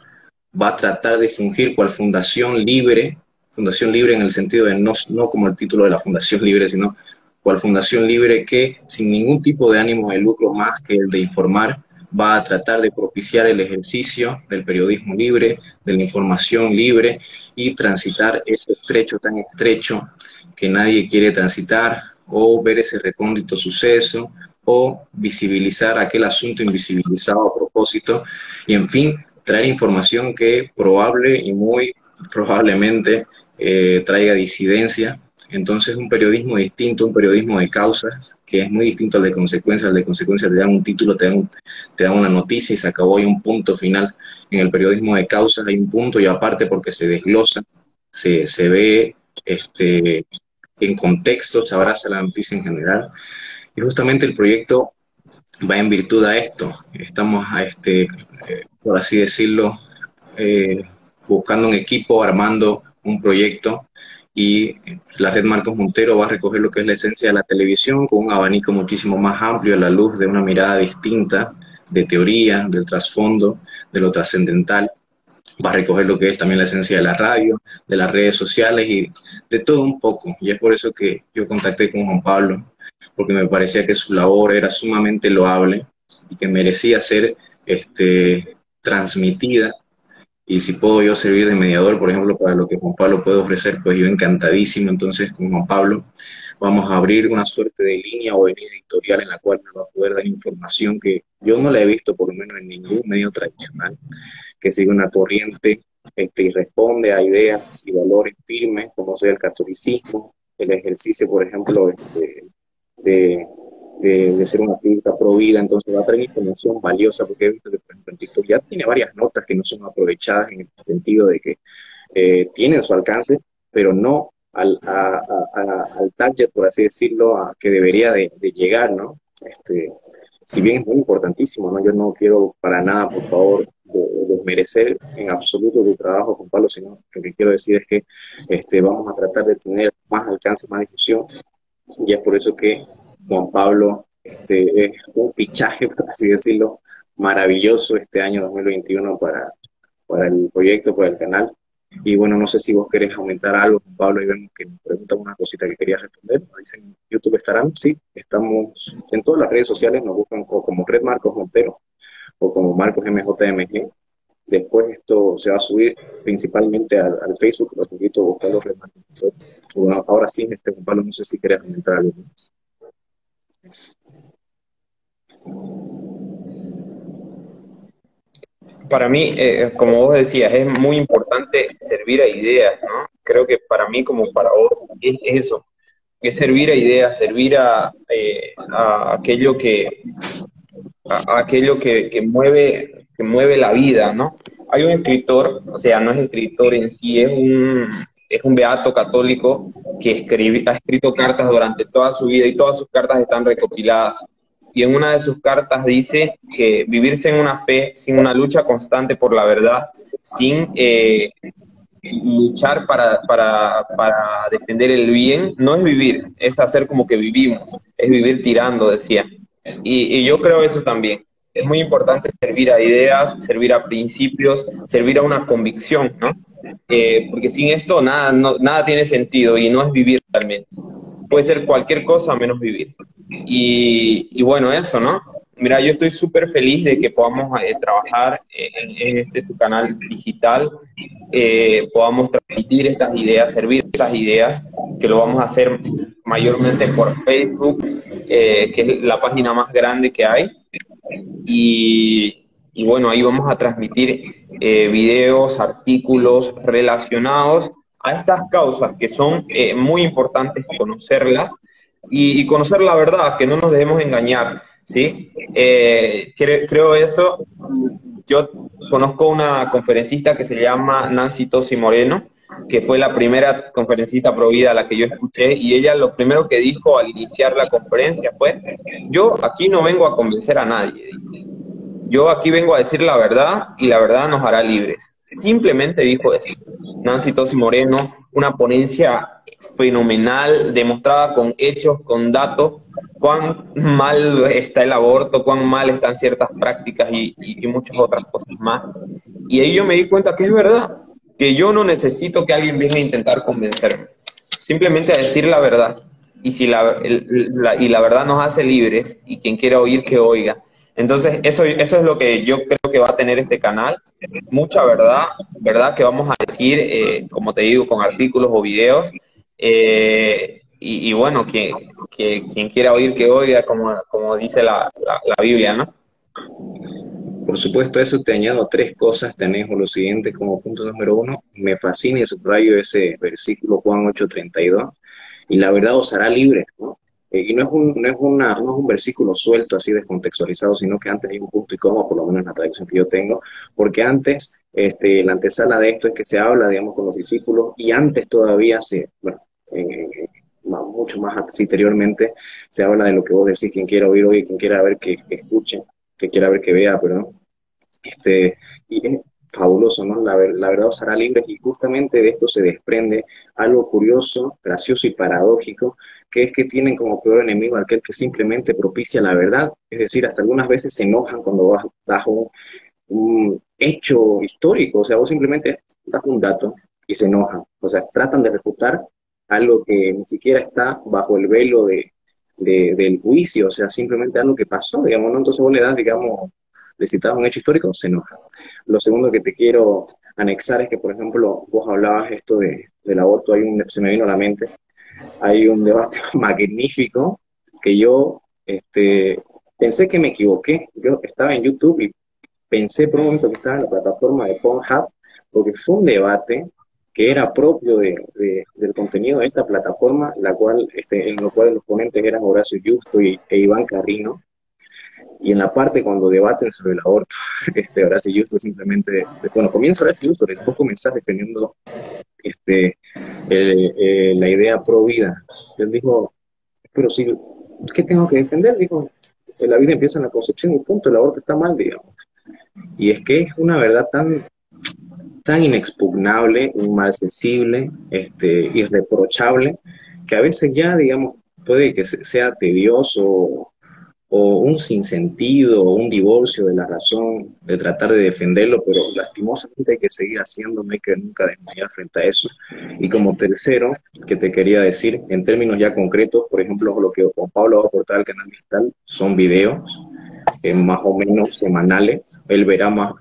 va a tratar de fungir cual fundación libre en el sentido de no como el título de la fundación libre, sino cual fundación libre que, sin ningún tipo de ánimo de lucro más que el de informar, va a tratar de propiciar el ejercicio del periodismo libre, de la información libre, y transitar ese estrecho tan estrecho que nadie quiere transitar, o ver ese recóndito suceso, o visibilizar aquel asunto invisibilizado a propósito, y en fin, traer información que probable y muy probablemente traiga disidencia. Entonces, un periodismo distinto, un periodismo de causas, que es muy distinto al de consecuencias. Al de consecuencias te dan un título, te dan una noticia y se acabó, hay un punto final. En el periodismo de causas hay un punto y aparte, porque se desglosa, se ve en contexto, se abraza la noticia en general. Y justamente el proyecto va en virtud a esto. Estamos, por así decirlo, eh, buscando un equipo, armando un proyecto, y la red Marcos Montero va a recoger lo que es la esencia de la televisión con un abanico muchísimo más amplio a la luz de una mirada distinta de teoría, del trasfondo, de lo trascendental. Va a recoger lo que es también la esencia de la radio, de las redes sociales y de todo un poco. Y es por eso que yo contacté con Juan Pablo, porque me parecía que su labor era sumamente loable y que merecía ser transmitida. Y si puedo yo servir de mediador, por ejemplo, para lo que Juan Pablo puede ofrecer, pues yo encantadísimo. Entonces, con Juan Pablo vamos a abrir una suerte de línea o de línea editorial en la cual me va a poder dar información que yo no la he visto, por lo menos en ningún medio tradicional, que sigue una corriente y responde a ideas y valores firmes, como sea el catolicismo, el ejercicio, por ejemplo, de, de ser una activista pro vida. Entonces va a traer información valiosa, porque he visto que, por ejemplo, en TikTok ya tiene varias notas que no son aprovechadas, en el sentido de que tienen su alcance, pero no al target, por así decirlo, a que debería de llegar, ¿no? Si bien es muy importantísimo, ¿no? Yo no quiero para nada, por favor, desmerecer en absoluto tu trabajo, Juan Pablo, sino lo que quiero decir es que vamos a tratar de tener más alcance, más difusión, y es por eso que Juan Pablo es un fichaje, por así decirlo, maravilloso este año 2021 para el proyecto, para el canal. Y bueno, no sé si vos querés aumentar algo, Juan Pablo, y vemos que me preguntan una cosita que quería responder. Dicen, ¿en YouTube estarán? Sí, estamos en todas las redes sociales, nos buscan como Red Marcos Montero o como Marcos MJMG. Después esto se va a subir principalmente al Facebook, los invito a buscar los Red Marcos Montero. Bueno, ahora sí, Juan Pablo, no sé si querés aumentar algo más. Para mí, como vos decías, es muy importante servir a ideas, ¿no? Creo que para mí, como para vos, es eso, es servir a ideas, servir a aquello a aquello que mueve la vida, ¿no? Hay un escritor, o sea, no es escritor en sí, es un beato católico que ha escrito cartas durante toda su vida y todas sus cartas están recopiladas. Y en una de sus cartas dice que vivirse en una fe sin una lucha constante por la verdad, sin luchar para defender el bien, no es vivir, es hacer como que vivimos, es vivir tirando, decía. Y yo creo eso también. Es muy importante servir a ideas, servir a principios, servir a una convicción, ¿no? Porque sin esto nada tiene sentido y no es vivir realmente. realmente. Puede ser cualquier cosa menos vivir. Y bueno, eso, ¿no? Mira, yo estoy súper feliz de que podamos trabajar en este tu canal digital, podamos transmitir estas ideas, servir estas ideas, que lo vamos a hacer mayormente por Facebook, que es la página más grande que hay. Y bueno, ahí vamos a transmitir videos, artículos relacionados a estas causas que son muy importantes conocerlas y conocer la verdad, que no nos debemos engañar, ¿sí? Creo eso. Yo conozco una conferencista que se llama Nancy Tosi Moreno, que fue la primera conferencista pro vida a la que yo escuché, y ella lo primero que dijo al iniciar la conferencia fue: yo aquí no vengo a convencer a nadie, yo aquí vengo a decir la verdad y la verdad nos hará libres. Simplemente dijo eso. Nancy Tosi Moreno, una ponencia fenomenal, demostrada con hechos, con datos, cuán mal está el aborto, cuán mal están ciertas prácticas y muchas otras cosas más. Y ahí yo me di cuenta que es verdad, que yo no necesito que alguien venga a intentar convencerme, simplemente a decir la verdad. Y si la verdad nos hace libres, y quien quiera oír, que oiga. Entonces, eso es lo que yo creo que va a tener este canal. Mucha verdad que vamos a decir, como te digo, con artículos o videos. Y bueno, quien quiera oír, que oiga, como dice la Biblia, ¿no? Por supuesto, a eso te añado tres cosas. Tenés lo siguiente como punto número uno. Me fascina y subrayo ese versículo Juan 8:32. Y la verdad os hará libres, ¿no? Y no es un versículo suelto, así descontextualizado, sino que antes hay un punto y coma, por lo menos en la traducción que yo tengo, porque antes, la antesala de esto es que se habla, digamos, con los discípulos, y antes todavía mucho más anteriormente, se habla de lo que vos decís: quien quiera oír, oye; quien quiera ver, que escuche; que quiera ver, que vea, perdón. Y es fabuloso, ¿no? La verdad os hará libres, y justamente de esto se desprende algo curioso, gracioso y paradójico, que es que tienen como peor enemigo aquel que simplemente propicia la verdad. Es decir, hasta algunas veces se enojan cuando das un hecho histórico. O sea, vos simplemente das un dato y se enojan. O sea, tratan de refutar algo que ni siquiera está bajo el velo del juicio. O sea, simplemente algo que pasó, digamos, ¿no? Entonces vos le das, digamos, le citas un hecho histórico, se enoja. Lo segundo que te quiero anexar es que, por ejemplo, vos hablabas esto del aborto, se me vino a la mente, hay un debate magnífico que yo pensé que me equivoqué. Yo estaba en YouTube y pensé por un momento que estaba en la plataforma de Pornhub, porque fue un debate que era propio del contenido de esta plataforma, en lo cual los ponentes eran Horacio Justo e Iván Carrino. Y en la parte cuando debaten sobre el aborto, Horacio Justo simplemente, bueno, comienza Horacio Justo, después comenzás defendiendo la idea pro vida. Él dijo: pero si, ¿qué tengo que defender? Dijo: la vida empieza en la concepción y punto, el aborto está mal, digamos. Y es que es una verdad tan inexpugnable, inmarcesible, irreprochable, que a veces ya, digamos, puede que sea tedioso o un sinsentido, o un divorcio de la razón de tratar de defenderlo, pero lastimosamente hay que seguir haciendo, no hay que nunca desmayar frente a eso. Y como tercero, que te quería decir, en términos ya concretos, por ejemplo, lo que Juan Pablo va a aportar al canal digital son videos, más o menos semanales. Él verá más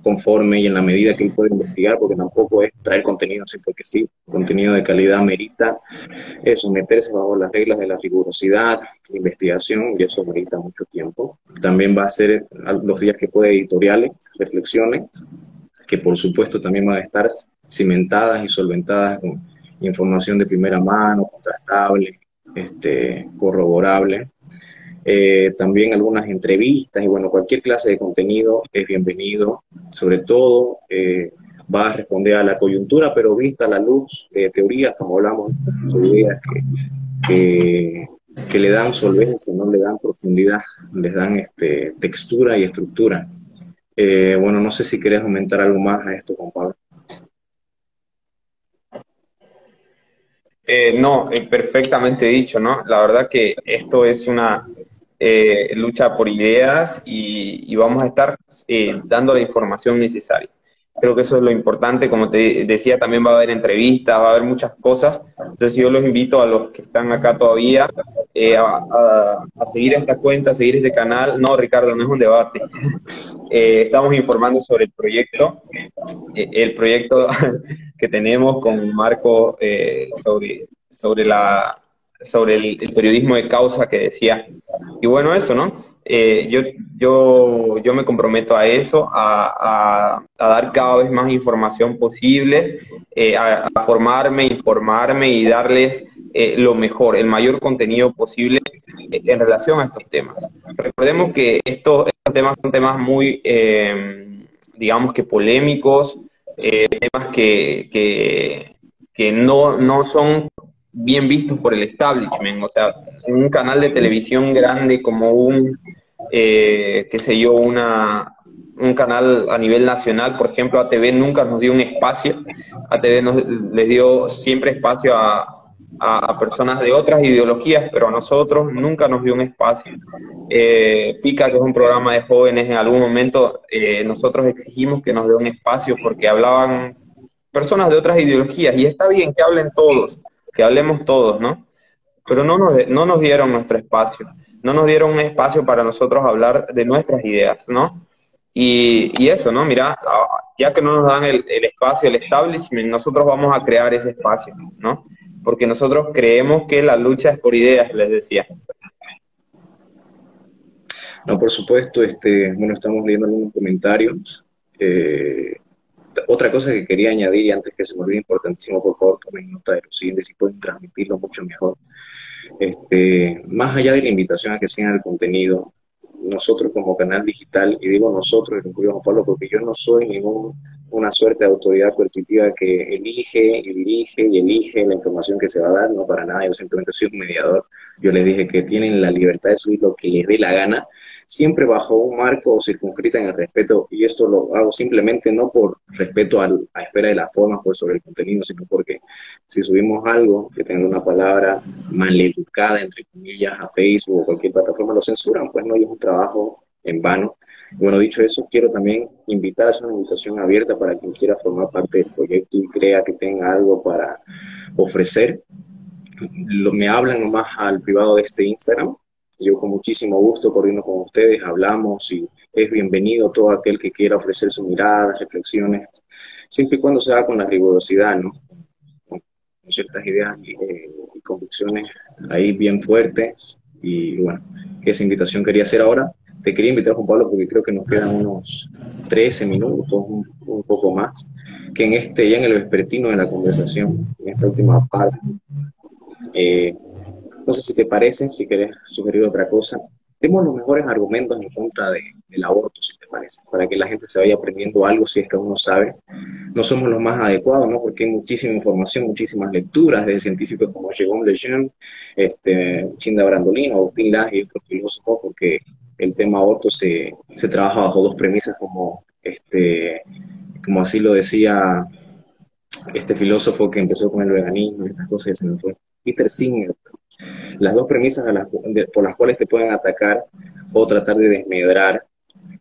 conforme y en la medida que él puede investigar, porque tampoco es traer contenido así porque sí. Contenido de calidad merita someterse bajo las reglas de la rigurosidad, investigación, y eso merita mucho tiempo. También va a ser los días que puede editoriales, reflexiones, que por supuesto también van a estar cimentadas y solventadas con información de primera mano, contrastable, corroborable. También algunas entrevistas, y bueno, cualquier clase de contenido es bienvenido. Sobre todo va a responder a la coyuntura, pero vista a la luz de teorías, como hablamos, de ideas que le dan solvencia, no le dan profundidad, les dan textura y estructura. Bueno, no sé si querés aumentar algo más a esto, Juan Pablo. No, perfectamente dicho, ¿no? La verdad que esto es una lucha por ideas y vamos a estar dando la información necesaria. creo que eso es lo importante. Como te decía, también va a haber entrevistas, va a haber muchas cosas. Entonces yo los invito a los que están acá todavía a seguir esta cuenta, a seguir este canal. No, Ricardo, no es un debate. Estamos informando sobre el proyecto que tenemos con Marco sobre el periodismo de causa que decía. Y bueno, eso, ¿no? Yo me comprometo a eso, a dar cada vez más información posible, a formarme, informarme y darles lo mejor, el mayor contenido posible en relación a estos temas. Recordemos que estos temas son temas muy, digamos que polémicos, temas que no son bien vistos por el establishment. O sea, en un canal de televisión grande como qué sé yo, un canal a nivel nacional, por ejemplo, ATV nunca nos dio un espacio. ATV les dio siempre espacio a personas de otras ideologías, pero a nosotros nunca nos dio un espacio. Pica, que es un programa de jóvenes, en algún momento nosotros exigimos que nos dé un espacio porque hablaban personas de otras ideologías, y está bien que hablen todos, que hablemos todos, ¿no? Pero no nos dieron nuestro espacio, no nos dieron un espacio para nosotros hablar de nuestras ideas, ¿no? Y eso, ¿no? Mira, ya que no nos dan el espacio, el establishment, nosotros vamos a crear ese espacio, ¿no? Porque nosotros creemos que la lucha es por ideas, les decía. No, por supuesto, bueno, estamos leyendo algunos comentarios. Otra cosa que quería añadir, y antes que se me olvide, importantísimo, por favor, tomen nota de lo siguiente, si pueden transmitirlo mucho mejor. Más allá de la invitación a que sigan el contenido, nosotros como canal digital, y digo nosotros, y incluyo a Juan Pablo, porque yo no soy una suerte de autoridad coercitiva que elige y dirige y elige la información que se va a dar, no para nada, yo simplemente soy un mediador. Yo les dije que tienen la libertad de subir lo que les dé la gana, siempre bajo un marco circunscrita en el respeto, y esto lo hago simplemente no por respeto a la esfera de las formas, pues sobre el contenido, sino porque si subimos algo que tenga una palabra maleducada, entre comillas, a Facebook o cualquier plataforma, lo censuran, pues no, y es un trabajo en vano. Bueno, dicho eso, quiero también invitar a hacer una invitación abierta para quien quiera formar parte del proyecto y crea que tenga algo para ofrecer. Me hablan nomás al privado de este Instagram. Yo con muchísimo gusto coordino con ustedes, hablamos, y es bienvenido todo aquel que quiera ofrecer su mirada, reflexiones, siempre y cuando se haga con la rigurosidad, ¿no? Con ciertas ideas y convicciones ahí bien fuertes. Y bueno, esa invitación quería hacer ahora. Te quería invitar, Juan Pablo, porque creo que nos quedan unos 13 minutos, un poco más, que ya en el vespertino de la conversación, en esta última parte, no sé si te parece, si querés sugerir otra cosa, demos los mejores argumentos en contra del aborto, si te parece, para que la gente se vaya aprendiendo algo si es que aún no sabe. No somos los más adecuados, ¿no? Porque hay muchísima información, muchísimas lecturas de científicos como Jérôme Lejeune, Chinda Brandolin, Agustín Laje y otros filósofos, porque el tema aborto se trabaja bajo dos premisas, como así lo decía este filósofo que empezó con el veganismo y estas cosas, y se me fue, Peter Singer. Las dos premisas por las cuales te pueden atacar o tratar de desmedrar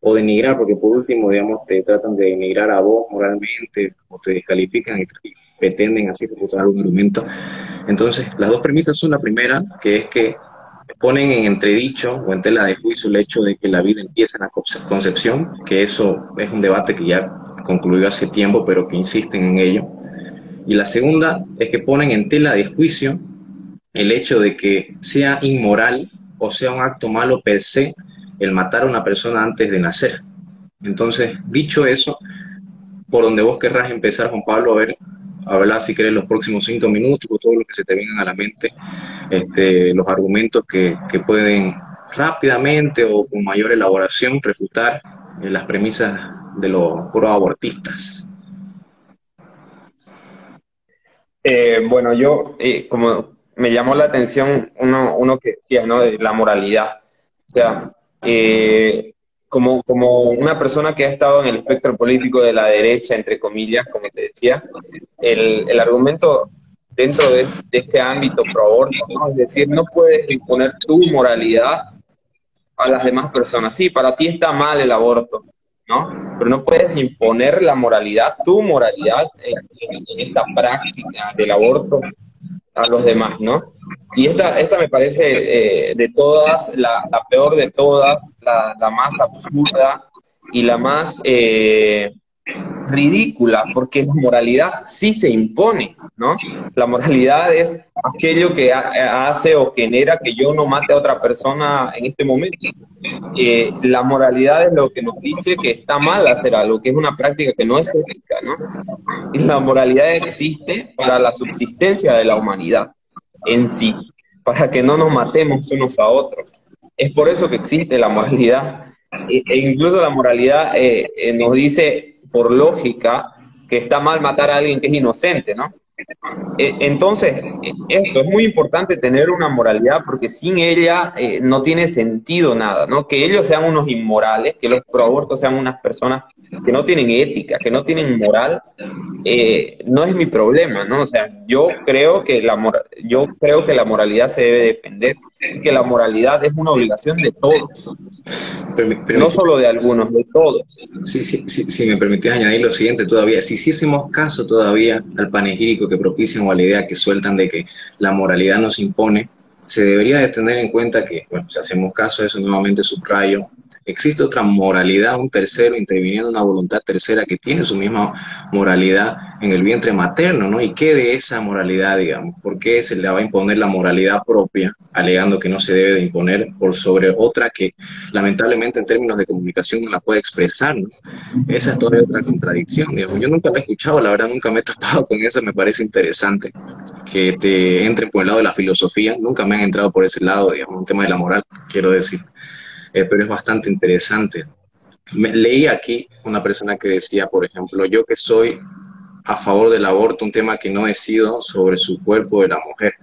o denigrar, porque por último, digamos, te tratan de denigrar a vos moralmente, o te descalifican y pretenden así refutar algún argumento. Entonces, las dos premisas son: la primera, que es que ponen en entredicho o en tela de juicio el hecho de que la vida empieza en la concepción, que eso es un debate que ya concluyó hace tiempo, pero que insisten en ello. Y la segunda es que ponen en tela de juicio el hecho de que sea inmoral o sea un acto malo per se el matar a una persona antes de nacer. Entonces, dicho eso, por donde vos querrás empezar, Juan Pablo, a ver, hablar si querés los próximos 5 minutos, o todo lo que se te vengan a la mente, los argumentos que pueden rápidamente o con mayor elaboración refutar las premisas de los proabortistas. Bueno, yo, como me llamó la atención uno que decía, ¿no? De la moralidad. O sea, como una persona que ha estado en el espectro político de la derecha, entre comillas, como te decía, el argumento dentro de este ámbito pro aborto, ¿no? Es decir, no puedes imponer tu moralidad a las demás personas. Sí, para ti está mal el aborto, ¿no? Pero no puedes imponer la moralidad, tu moralidad en esta práctica del aborto a los demás, ¿no? Y esta me parece de todas, la peor de todas, la más absurda y la más ridícula, porque la moralidad sí se impone, ¿no? La moralidad es aquello que hace o genera que yo no mate a otra persona en este momento. La moralidad es lo que nos dice que está mal hacer algo, que es una práctica que no es ética, ¿no? Y la moralidad existe para la subsistencia de la humanidad en sí, para que no nos matemos unos a otros. Es por eso que existe la moralidad. E incluso la moralidad nos dice, por lógica, que está mal matar a alguien que es inocente, ¿no? Entonces, esto es muy importante tener una moralidad porque sin ella no tiene sentido nada, ¿no? Que ellos sean unos inmorales, que los proabortos sean unas personas que no tienen ética, que no tienen moral, no es mi problema, ¿no? O sea, yo creo que la moralidad se debe defender y que la moralidad es una obligación de todos, no solo de algunos, de todos. Si me permites añadir lo siguiente todavía, si hiciésemos caso todavía al panegírico que propician o a la idea que sueltan de que la moralidad nos impone, se debería de tener en cuenta que, bueno, si hacemos caso a eso, nuevamente subrayo, existe otra moralidad, un tercero interviniendo una voluntad tercera que tiene su misma moralidad en el vientre materno, ¿no? ¿Y qué de esa moralidad, digamos? ¿Por qué se le va a imponer la moralidad propia, alegando que no se debe de imponer por sobre otra que lamentablemente en términos de comunicación no la puede expresar, ¿no? Esa es toda otra contradicción, digamos. Yo nunca la he escuchado, la verdad nunca me he topado con eso, me parece interesante que te entren por el lado de la filosofía, nunca me han entrado por ese lado, digamos, un tema de la moral, quiero decir, pero es bastante interesante. Leí aquí una persona que decía, por ejemplo, yo que soy a favor del aborto, un tema que no he sido sobre su cuerpo de la mujer.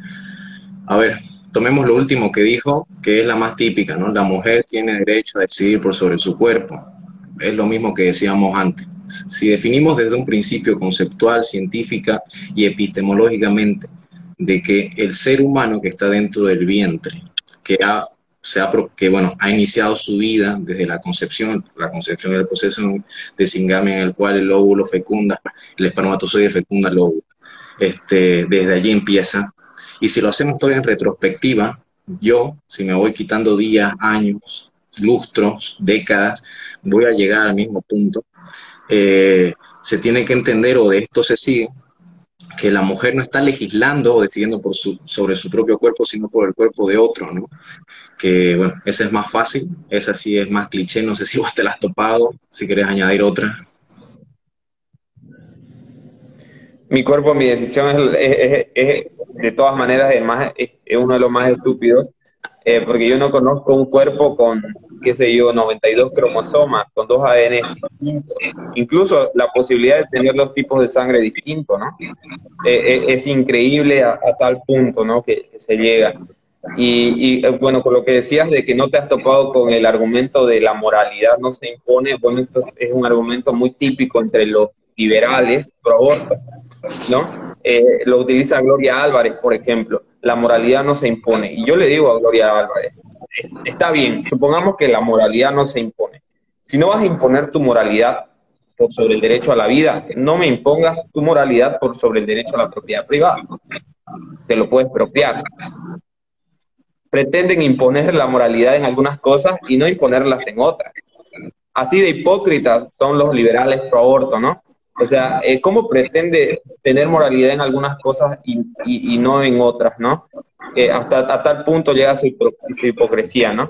A ver, tomemos lo último que dijo, que es la más típica, ¿no? La mujer tiene derecho a decidir por sobre su cuerpo. Es lo mismo que decíamos antes. Si definimos desde un principio conceptual, científica y epistemológicamente de que el ser humano que está dentro del vientre, que que bueno, ha iniciado su vida desde la concepción del proceso de Singamia en el cual el óvulo fecunda, el espermatozoide fecunda el óvulo, desde allí empieza. Y si lo hacemos todo en retrospectiva, yo, si me voy quitando días, años, lustros, décadas, voy a llegar al mismo punto. Se tiene que entender, o de esto se sigue, que la mujer no está legislando o decidiendo sobre su propio cuerpo, sino por el cuerpo de otro, ¿no? Que, bueno, esa es más fácil, esa sí es más cliché, no sé si vos te la has topado, si querés añadir otra. Mi cuerpo, mi decisión de todas maneras es uno de los más estúpidos, porque yo no conozco un cuerpo con, qué sé yo, 92 cromosomas, con 2 ADN distintos, incluso la posibilidad de tener 2 tipos de sangre distintos, ¿no? Es increíble a tal punto, ¿no? Que se llega. Bueno, con lo que decías de que no te has topado con el argumento de la moralidad no se impone, bueno, esto es un argumento muy típico entre los liberales pro aborto, ¿no? Lo utiliza Gloria Álvarez, por ejemplo. La moralidad no se impone. Y yo le digo a Gloria Álvarez, está bien, supongamos que la moralidad no se impone. Si no vas a imponer tu moralidad por sobre el derecho a la vida, no me impongas tu moralidad por sobre el derecho a la propiedad privada. Te lo puedes expropiar. Pretenden imponer la moralidad en algunas cosas y no imponerlas en otras. Así de hipócritas son los liberales pro aborto, ¿no? O sea, ¿cómo pretende tener moralidad en algunas cosas y no en otras, ¿no? Hasta a tal punto llega su hipocresía, ¿no?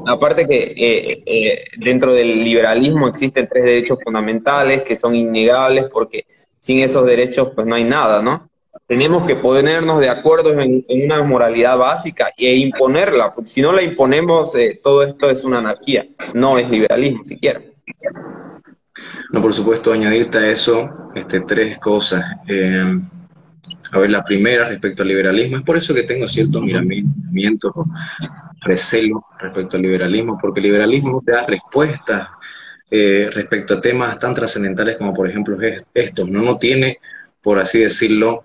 Aparte que dentro del liberalismo existen 3 derechos fundamentales que son innegables porque sin esos derechos pues no hay nada, ¿no? Tenemos que ponernos de acuerdo en una moralidad básica e imponerla, porque si no la imponemos, todo esto es una anarquía, no es liberalismo siquiera. No, por supuesto, añadirte a eso 3 cosas. A ver, la primera, respecto al liberalismo, es por eso que tengo ciertos miramientos o recelo respecto al liberalismo, porque el liberalismo no te da respuestas respecto a temas tan trascendentales como, por ejemplo, estos, ¿no? No tiene, por así decirlo,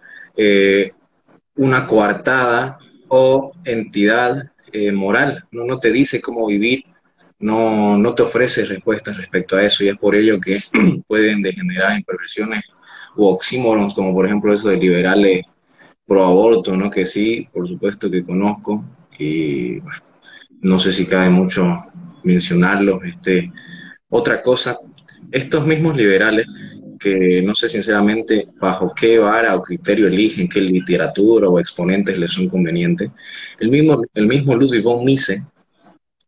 una coartada o entidad moral, ¿no? No te dice cómo vivir no te ofrece respuestas respecto a eso y es por ello que pueden degenerar en perversiones u oxímorons, como por ejemplo eso de liberales pro aborto, ¿no? Que sí, por supuesto que conozco y bueno, no sé si cabe mucho mencionarlo. Otra cosa, estos mismos liberales, que no sé sinceramente bajo qué vara o criterio eligen qué literatura o exponentes les son convenientes, el mismo Ludwig von Mises,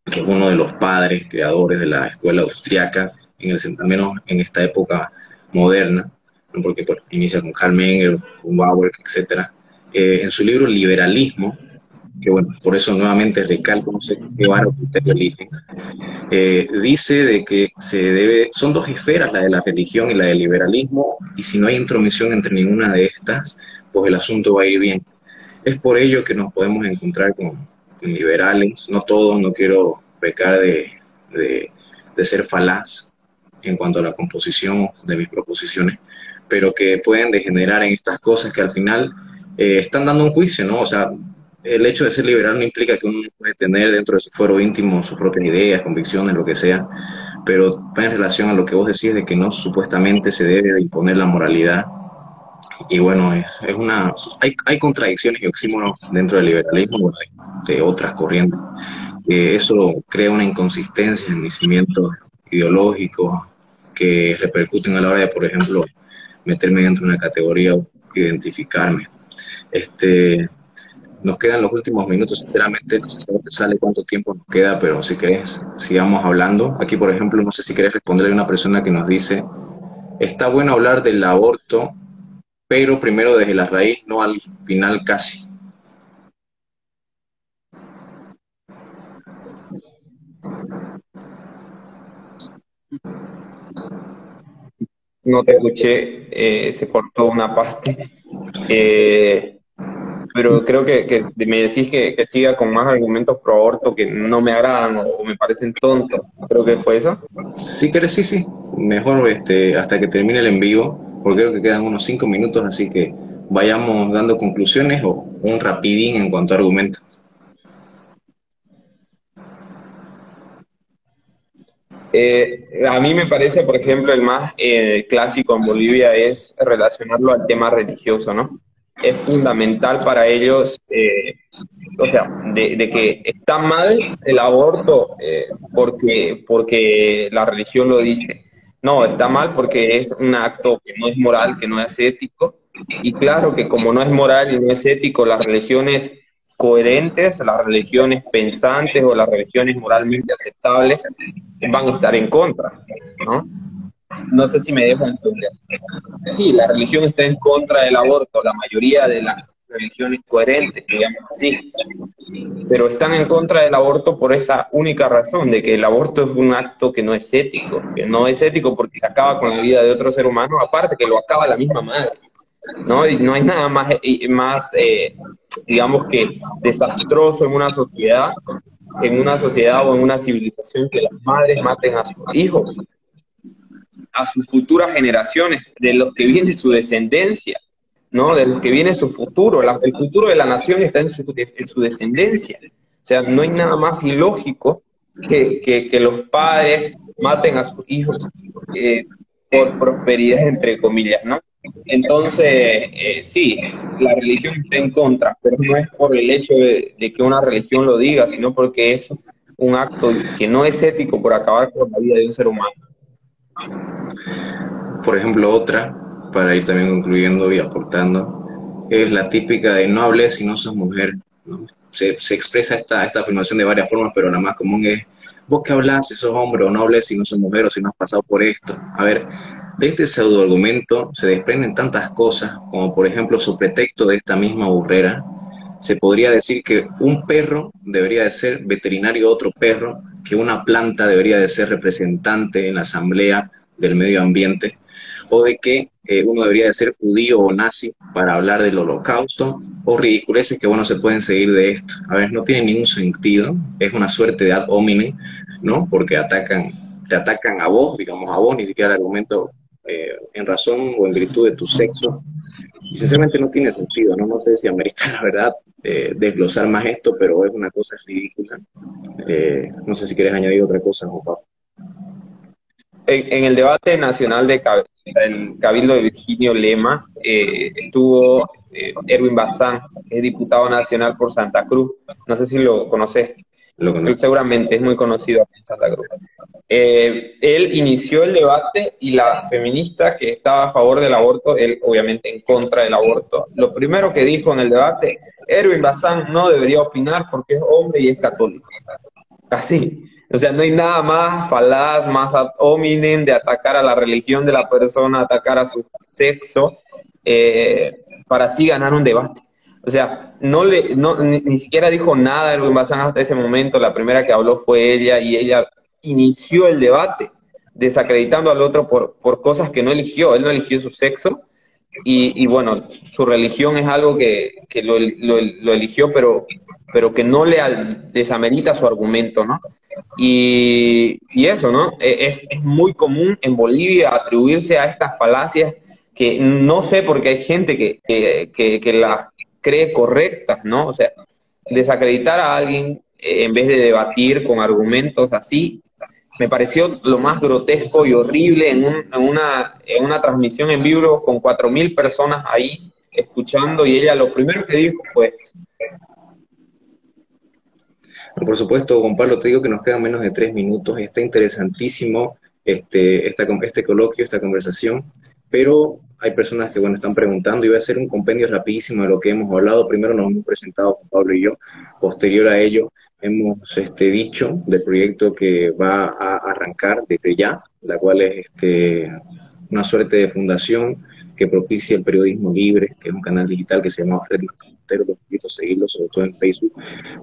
que es uno de los padres creadores de la escuela austriaca, al menos en esta época moderna, ¿no? Porque pues, inicia con Karl Menger, con Bauer, etcétera, en su libro Liberalismo, que bueno, por eso nuevamente recalco, no sé qué vara o criterio eligen, dice de que son dos esferas, la de la religión y la del liberalismo, y si no hay intromisión entre ninguna de estas, pues el asunto va a ir bien. Es por ello que nos podemos encontrar con liberales, no todos, no quiero pecar de, de ser falaz en cuanto a la composición de mis proposiciones, pero que pueden degenerar en estas cosas que al final están dando un juicio, ¿no? O sea, el hecho de ser liberal no implica que uno puede tener dentro de su fuero íntimo sus propias ideas, convicciones, lo que sea, pero va en relación a lo que vos decís de que no supuestamente se debe de imponer la moralidad. Y bueno, hay contradicciones y oxímoros dentro del liberalismo, bueno, de otras corrientes, que eso crea una inconsistencia en mis cimientos ideológicos que repercuten a la hora de, por ejemplo, meterme dentro de una categoría o identificarme. Este, Nos quedan los últimos minutos, sinceramente, no sé si te sale cuánto tiempo nos queda, pero si querés, sigamos hablando. Aquí, por ejemplo, no sé si querés responderle a una persona que nos dice, está bueno hablar del aborto, pero primero desde la raíz, no al final casi. No te escuché, se cortó una parte. Eh, pero creo que me decís que siga con más argumentos pro aborto que no me agradan o me parecen tontos. Creo que fue eso. Si querés, sí, sí. Mejor hasta que termine el en vivo, porque creo que quedan unos 5 minutos, así que vayamos dando conclusiones o un rapidín en cuanto a argumentos. A mí me parece, por ejemplo, el más clásico en Bolivia es relacionarlo al tema religioso, ¿no? Es fundamental para ellos, o sea, de que está mal el aborto porque la religión lo dice. No, está mal porque es un acto que no es moral, que no es ético. Y claro que como no es moral y no es ético, las religiones coherentes, las religiones pensantes o las religiones moralmente aceptables van a estar en contra, ¿no? No sé si me dejo entender. Sí, la religión está en contra del aborto, la mayoría de las religiones coherentes, digamos así, pero están en contra del aborto por esa única razón, de que el aborto es un acto que no es ético porque se acaba con la vida de otro ser humano, aparte que lo acaba la misma madre, ¿no? Y no hay nada más digamos que desastroso en una sociedad o en una civilización que las madres maten a sus hijos, a sus futuras generaciones, de los que viene su descendencia, ¿no? De los que viene su futuro. El futuro de la nación está en su descendencia. O sea, no hay nada más ilógico que los padres maten a sus hijos por prosperidad, entre comillas, ¿no? Entonces, sí, la religión está en contra, pero no es por el hecho de que una religión lo diga, sino porque es un acto que no es ético por acabar con la vida de un ser humano. Por ejemplo, otra, para ir también concluyendo y aportando, es la típica de no hables si no sos mujer, ¿no? Se expresa esta afirmación de varias formas, pero la más común es, vos que hablás si sos hombre o no hables si no sos mujer o si no has pasado por esto. A ver, de este pseudoargumento se desprenden tantas cosas, como por ejemplo su pretexto de esta misma burrera. Se podría decir que un perro debería de ser veterinario de otro perro, que una planta debería de ser representante en la asamblea del medio ambiente, o de que uno debería de ser judío o nazi para hablar del holocausto, o ridiculeces que, bueno, se pueden seguir de esto. A ver, no tiene ningún sentido, es una suerte de ad hominem, ¿no? Porque te atacan a vos, digamos, a vos, ni siquiera el argumento en razón o en virtud de tu sexo, y sinceramente no tiene sentido, ¿no? No sé si amerita la verdad desglosar más esto, pero es una cosa ridícula. No sé si quieres añadir otra cosa, Juan Pablo. En el debate nacional el Cabildo de Virgilio Lema estuvo Erwin Bazán, que es diputado nacional por Santa Cruz. No sé si lo conoces. Lo Él conozco. seguramente es muy conocido aquí en Santa Cruz. Él inició el debate y la feminista que estaba a favor del aborto, él obviamente en contra del aborto, lo primero que dijo en el debate, Erwin Bazán no debería opinar porque es hombre y es católico. Así. O sea, no hay nada más falaz, más ad hominem de atacar a la religión de la persona, atacar a su sexo, para así ganar un debate. O sea, ni siquiera dijo nada Erwin Bazán hasta ese momento. La primera que habló fue ella y ella inició el debate desacreditando al otro por cosas que no eligió. Él no eligió su sexo y bueno, su religión es algo que lo eligió, pero que no le desamerita su argumento, ¿no? Y eso, ¿no? Es muy común en Bolivia atribuirse a estas falacias que no sé por qué hay gente que las cree correctas, ¿no? O sea, desacreditar a alguien en vez de debatir con argumentos así, me pareció lo más grotesco y horrible en una transmisión en vivo con 4.000 personas ahí escuchando y ella lo primero que dijo fue esto. Por supuesto, Juan Pablo, te digo que nos quedan menos de 3 minutos. Está interesantísimo este coloquio, esta conversación, pero hay personas que, bueno, están preguntando y voy a hacer un compendio rapidísimo de lo que hemos hablado. Primero nos hemos presentado, Juan Pablo y yo. Posterior a ello, hemos dicho del proyecto que va a arrancar desde ya, la cual es una suerte de fundación que propicia el periodismo libre, que es un canal digital que se llama Red Marcos Montero, los invito a seguirlo, sobre todo en Facebook,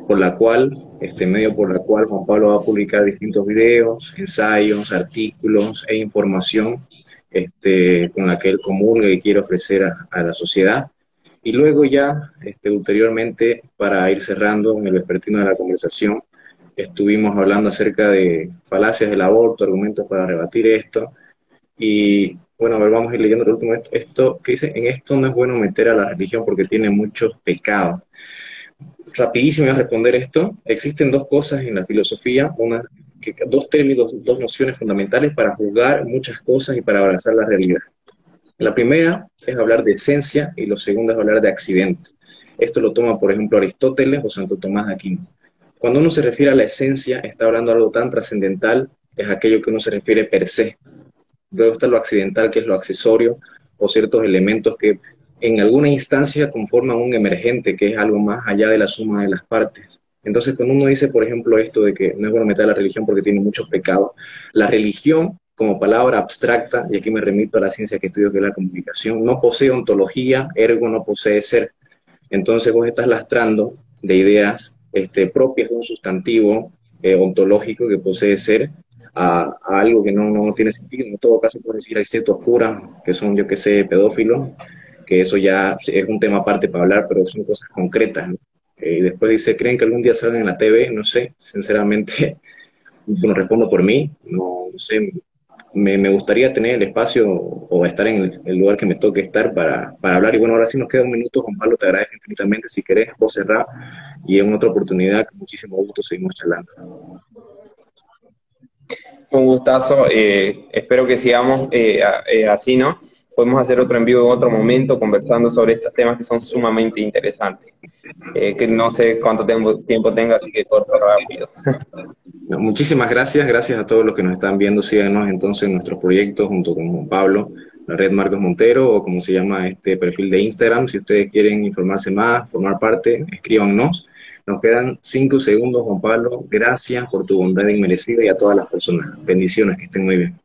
por la cual, medio por la cual Juan Pablo va a publicar distintos videos, ensayos, artículos e información con la que él comulga y quiere ofrecer a la sociedad. Y luego ya, ulteriormente, para ir cerrando en el vespertino de la conversación, estuvimos hablando acerca de falacias del aborto, argumentos para rebatir esto, y bueno, a ver, vamos a ir leyendo el último. Esto que dice, en esto no es bueno meter a la religión porque tiene muchos pecados. Rapidísimo voy a responder esto. Existen dos cosas en la filosofía, dos términos, dos nociones fundamentales para juzgar muchas cosas y para abrazar la realidad. La primera es hablar de esencia y lo segundo es hablar de accidente. Esto lo toma, por ejemplo, Aristóteles o Santo Tomás de Aquino. Cuando uno se refiere a la esencia, está hablando de algo tan trascendental, es aquello que uno se refiere per se. Luego está lo accidental, que es lo accesorio, o ciertos elementos que en alguna instancia conforman un emergente, que es algo más allá de la suma de las partes. Entonces, cuando uno dice, por ejemplo, esto de que no es bueno meter a la religión porque tiene muchos pecados, la religión, como palabra abstracta, y aquí me remito a la ciencia que estudio, que es la comunicación, no posee ontología, ergo no posee ser. Entonces vos estás lastrando de ideas propias de un sustantivo ontológico que posee ser, a algo que no tiene sentido. En todo caso, puedes decir, hay ciertos curas que son, yo que sé, pedófilos, que eso ya es un tema aparte para hablar, pero son cosas concretas, ¿no? Y después dice, ¿creen que algún día salgan en la TV? No sé, sinceramente, bueno, respondo por mí, no sé, me gustaría tener el espacio o estar en el lugar que me toque estar para hablar. Y bueno, ahora sí nos queda un minuto, Juan Pablo, te agradezco infinitamente. Si querés, vos cerrá y en otra oportunidad, con muchísimo gusto, seguimos charlando. Un gustazo, espero que sigamos así, ¿no? Podemos hacer otro en vivo en otro momento conversando sobre estos temas que son sumamente interesantes. Que no sé cuánto tiempo tenga, así que corto rápido. No, muchísimas gracias, gracias a todos los que nos están viendo. Síganos entonces en nuestros proyectos junto con Juan Pablo, la red Marcos Montero, o como se llama este perfil de Instagram. Si ustedes quieren informarse más, formar parte, escríbanos. Nos quedan 5 segundos, Juan Pablo. Gracias por tu bondad inmerecida y a todas las personas. Bendiciones, que estén muy bien.